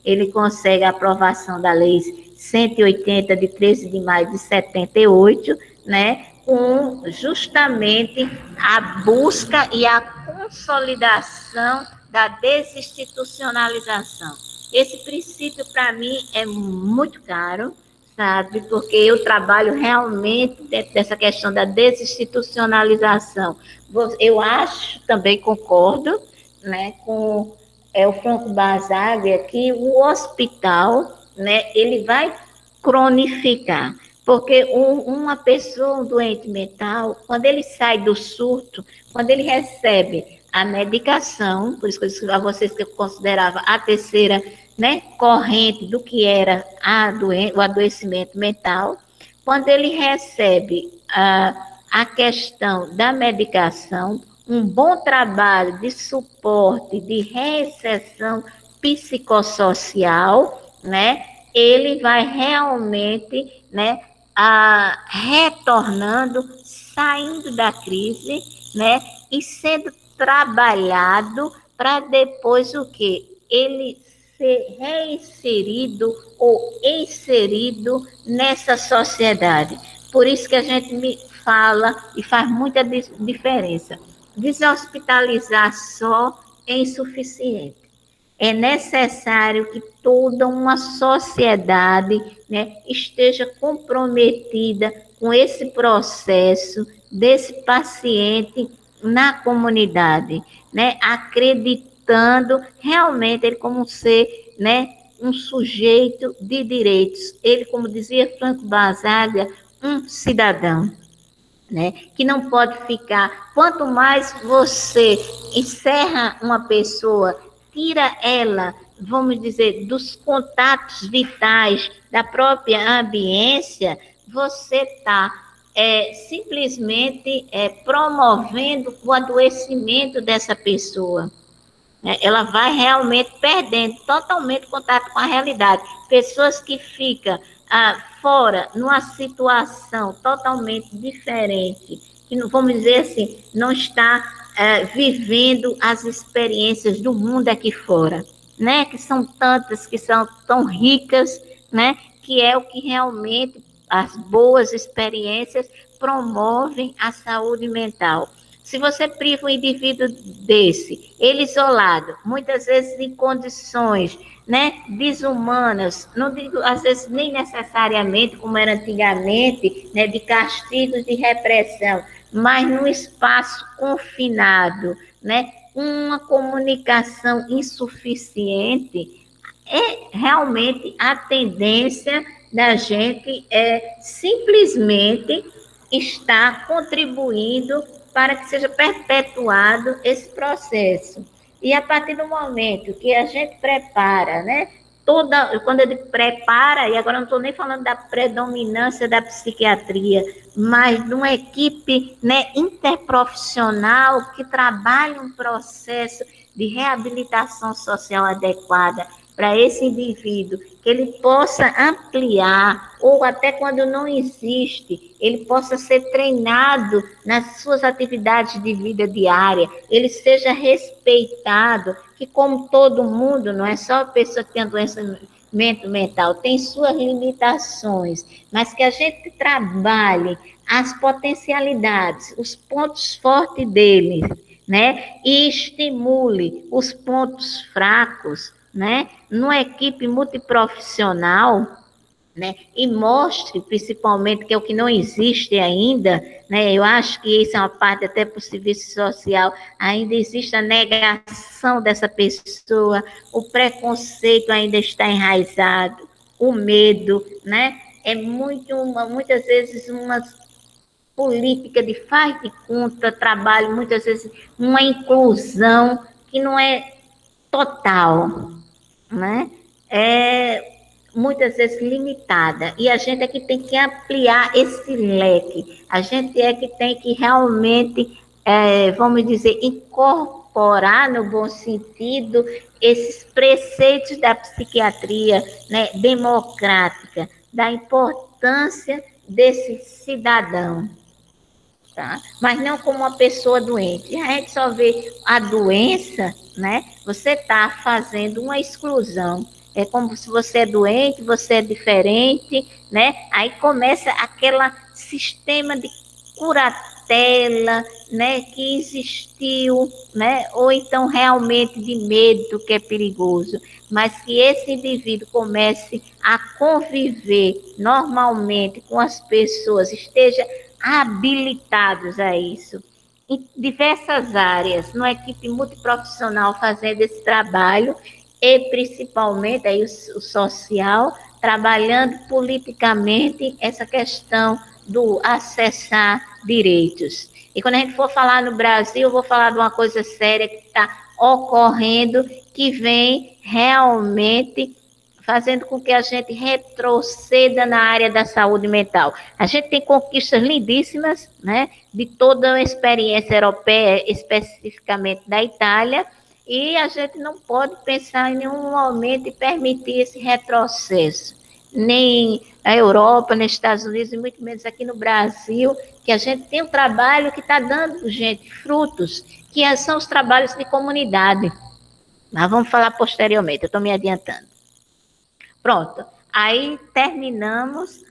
[SPEAKER 5] ele consegue a aprovação da Lei 180, de 13 de maio de 78, né, com justamente a busca e a consolidação da desinstitucionalização. Esse princípio, para mim, é muito caro, sabe? Porque eu trabalho realmente dentro dessa questão da desinstitucionalização. Eu acho, também concordo, né, com o Franco Basaglia, que o hospital, né, ele vai cronificar. Porque uma pessoa, um doente mental, quando ele sai do surto, quando ele recebe a medicação, por isso que eu disse a vocês que eu considerava a terceira, né, corrente do que era o adoecimento mental, quando ele recebe a questão da medicação, um bom trabalho de suporte, de reinserção psicossocial, né, ele vai realmente, né, retornando, saindo da crise, né, e sendo trabalhado para depois o quê? Ele ser reinserido ou inserido nessa sociedade. Por isso que a gente me fala e faz muita diferença. Deshospitalizar só é insuficiente. É necessário que toda uma sociedade, né, esteja comprometida com esse processo desse paciente na comunidade, né, acreditando realmente ele como um ser, né, um sujeito de direitos. Ele, como dizia Franco Basaglia, um cidadão, né, que não pode ficar. Quanto mais você encerra uma pessoa, tira ela, vamos dizer, dos contatos vitais da própria ambiência, você está simplesmente promovendo o adoecimento dessa pessoa. Ela vai realmente perdendo totalmente contato com a realidade. Pessoas que ficam fora, numa situação totalmente diferente, que, vamos dizer assim, não está vivendo as experiências do mundo aqui fora, né? Que são tantas, que são tão ricas, né? Que é o que realmente as boas experiências promovem a saúde mental. Se você priva um indivíduo desse, ele isolado, muitas vezes em condições, né, desumanas, não digo às vezes nem necessariamente como era antigamente, né, de castigos de repressão, mas num espaço confinado, né, uma comunicação insuficiente, é realmente a tendência da gente simplesmente estar contribuindo para que seja perpetuado esse processo. E a partir do momento que a gente prepara, né, quando ele prepara, e agora não estou nem falando da predominância da psiquiatria, mas de uma equipe, né, interprofissional que trabalha um processo de reabilitação social adequada para esse indivíduo, que ele possa ampliar, ou até quando não existe, ele possa ser treinado nas suas atividades de vida diária, ele seja respeitado, que como todo mundo, não é só a pessoa que tem adoecimento mental, tem suas limitações, mas que a gente trabalhe as potencialidades, os pontos fortes deles, né, e estimule os pontos fracos, né, numa equipe multiprofissional, né, e mostre, principalmente, que é o que não existe ainda, né, eu acho que isso é uma parte até para o serviço social, ainda existe a negação dessa pessoa, o preconceito ainda está enraizado, o medo, né, é muitas vezes uma política de faz de conta, trabalho, muitas vezes uma inclusão que não é total, né? É muitas vezes limitada. E a gente é que tem que ampliar esse leque. A gente é que tem que realmente, vamos dizer, incorporar no bom sentido esses preceitos da psiquiatria, né, democrática, da importância desse cidadão. Tá? Mas não como uma pessoa doente. E a gente só vê a doença, né? Você está fazendo uma exclusão. É como se você é doente, você é diferente, né? Aí começa aquele sistema de curatela, né? Que existiu, né? Ou então realmente de medo, que é perigoso. Mas que esse indivíduo comece a conviver normalmente com as pessoas, esteja habilitados a isso, em diversas áreas, numa equipe multiprofissional fazendo esse trabalho, e principalmente aí o social, trabalhando politicamente essa questão do acessar direitos. E quando a gente for falar no Brasil, eu vou falar de uma coisa séria que está ocorrendo, que vem realmente fazendo com que a gente retroceda na área da saúde mental. A gente tem conquistas lindíssimas, né, de toda a experiência europeia, especificamente da Itália, e a gente não pode pensar em nenhum momento e permitir esse retrocesso, nem na Europa, nos Estados Unidos, e muito menos aqui no Brasil, que a gente tem um trabalho que está dando, gente, frutos, que são os trabalhos de comunidade. Mas vamos falar posteriormente, eu estou me adiantando. Pronto, aí terminamos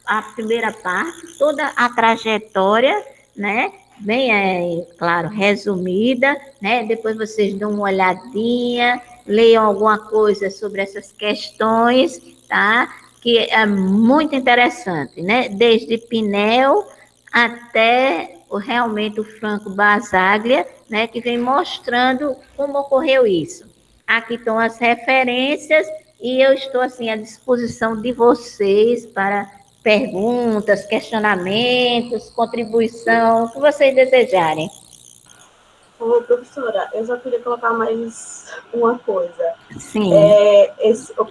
[SPEAKER 5] a primeira parte, toda a trajetória, né? Bem, claro, resumida, né? Depois vocês dão uma olhadinha, leiam alguma coisa sobre essas questões, tá? Que é muito interessante, né? Desde Pinel até realmente o Franco Basaglia, né? Que vem mostrando como ocorreu isso. Aqui estão as referências. E eu estou, assim, à disposição de vocês para perguntas, questionamentos, contribuição, o que vocês desejarem.
[SPEAKER 4] Ô, professora, eu só queria colocar mais uma coisa.
[SPEAKER 5] Sim.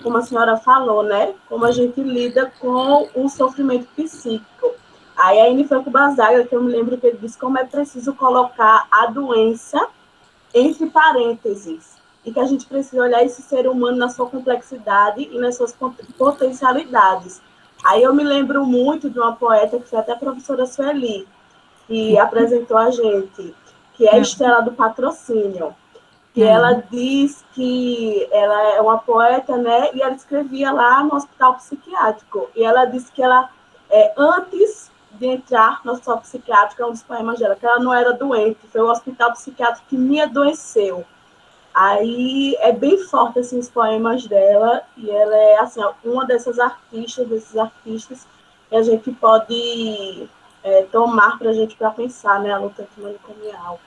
[SPEAKER 4] Como a senhora falou, né? Como a gente lida com o sofrimento psíquico. Aí a Anne Franco Basaglia, que eu me lembro que ele disse como é preciso colocar a doença entre parênteses. E que a gente precisa olhar esse ser humano na sua complexidade e nas suas potencialidades. Aí eu me lembro muito de uma poeta, que foi até a professora Sueli, que apresentou a gente, que é a Estela do Patrocínio. Que ela diz que ela é uma poeta, né? E ela escrevia lá no hospital psiquiátrico. E ela disse que ela, antes de entrar no hospital psiquiátrico, é um dos poemas dela, que ela não era doente, foi o hospital psiquiátrico que me adoeceu. Aí é bem forte assim, os poemas dela, e ela é assim, uma desses artistas que a gente pode tomar para a gente para pensar, né, a luta antimanicomial.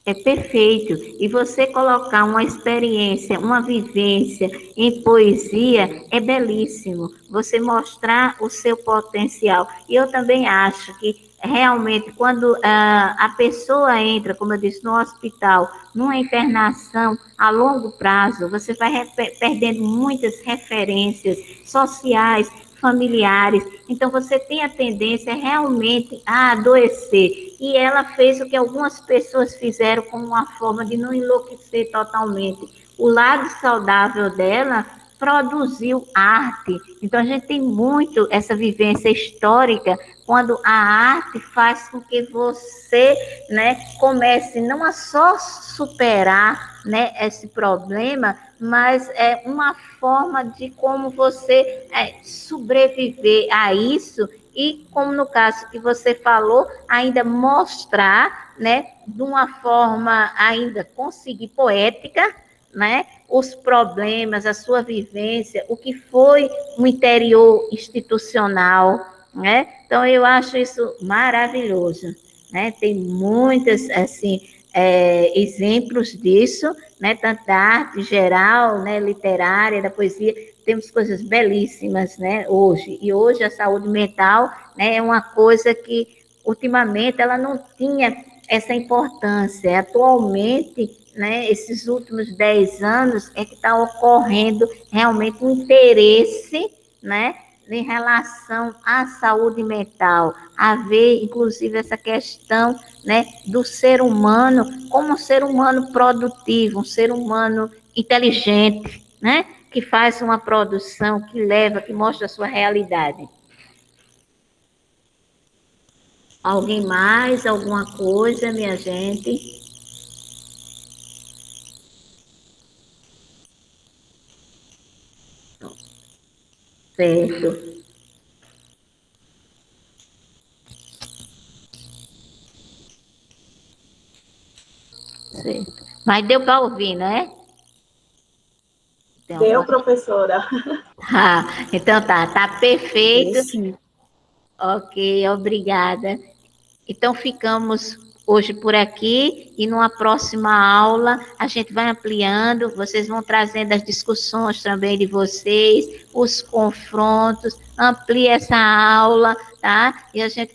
[SPEAKER 5] É perfeito. E você colocar uma experiência, uma vivência em poesia é belíssimo. Você mostrar o seu potencial. E eu também acho que realmente quando a pessoa entra, como eu disse, no hospital, numa internação a longo prazo, você vai perdendo muitas referências sociais, familiares. Então, você tem a tendência realmente a adoecer. E ela fez o que algumas pessoas fizeram como uma forma de não enlouquecer totalmente. O lado saudável dela produziu arte. Então, a gente tem muito essa vivência histórica quando a arte faz com que você, né, comece não a só superar, né, esse problema, mas é uma forma de como você sobreviver a isso e, como no caso que você falou, ainda mostrar, né, de uma forma ainda conseguir poética, né, os problemas, a sua vivência, o que foi o interior institucional, né? Então, eu acho isso maravilhoso, né? Tem muitas, assim, exemplos disso, né, tanto da arte geral, né, literária, da poesia, temos coisas belíssimas, né, hoje. E hoje a saúde mental, né, é uma coisa que, ultimamente, ela não tinha essa importância. Atualmente, né, esses últimos 10 anos, é que está ocorrendo realmente um interesse, né, em relação à saúde mental, a ver, inclusive, essa questão, né, do ser humano como um ser humano produtivo, um ser humano inteligente, né, que faz uma produção, que leva, que mostra a sua realidade. Alguém mais? Alguma coisa, minha gente? Certo. Certo. Mas deu para ouvir, não é? Então,
[SPEAKER 4] Deu, professora.
[SPEAKER 5] então tá perfeito.
[SPEAKER 2] Sim.
[SPEAKER 5] Ok, obrigada. Então ficamos hoje por aqui e numa próxima aula a gente vai ampliando, vocês vão trazendo as discussões também de vocês, os confrontos, amplie essa aula, tá? E a gente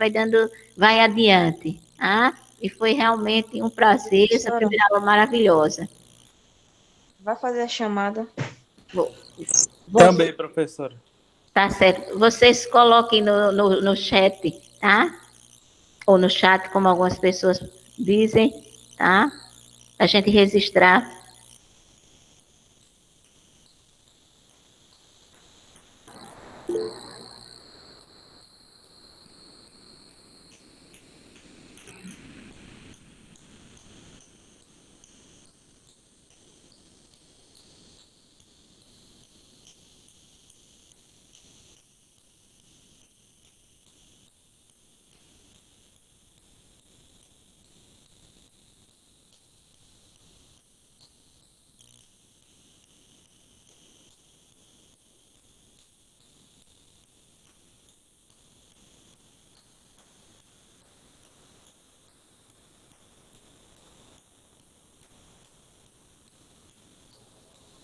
[SPEAKER 5] vai adiante, tá? E foi realmente um prazer, essa primeira aula maravilhosa.
[SPEAKER 2] Vai fazer a chamada.
[SPEAKER 3] Também, professora.
[SPEAKER 5] Tá certo. Vocês coloquem no chat, tá? Ou no chat, como algumas pessoas dizem, tá? A gente registrar.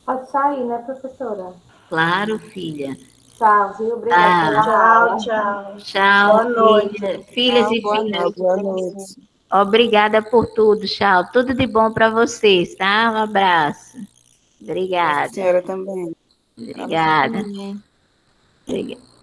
[SPEAKER 6] Pode sair, né, professora?
[SPEAKER 5] Claro, filha.
[SPEAKER 6] Tchauzinho, obrigada pela aula.
[SPEAKER 4] Tchau.
[SPEAKER 5] Tchau,
[SPEAKER 4] Boa noite.
[SPEAKER 5] filhas e
[SPEAKER 2] Boa
[SPEAKER 5] filhos.
[SPEAKER 2] noite. Boa noite.
[SPEAKER 5] Obrigada por tudo, tchau. Tudo de bom para vocês, tá? Um abraço.
[SPEAKER 2] A
[SPEAKER 5] Obrigada.
[SPEAKER 2] senhora também.
[SPEAKER 5] Obrigada.
[SPEAKER 2] Também.
[SPEAKER 5] Obrigada.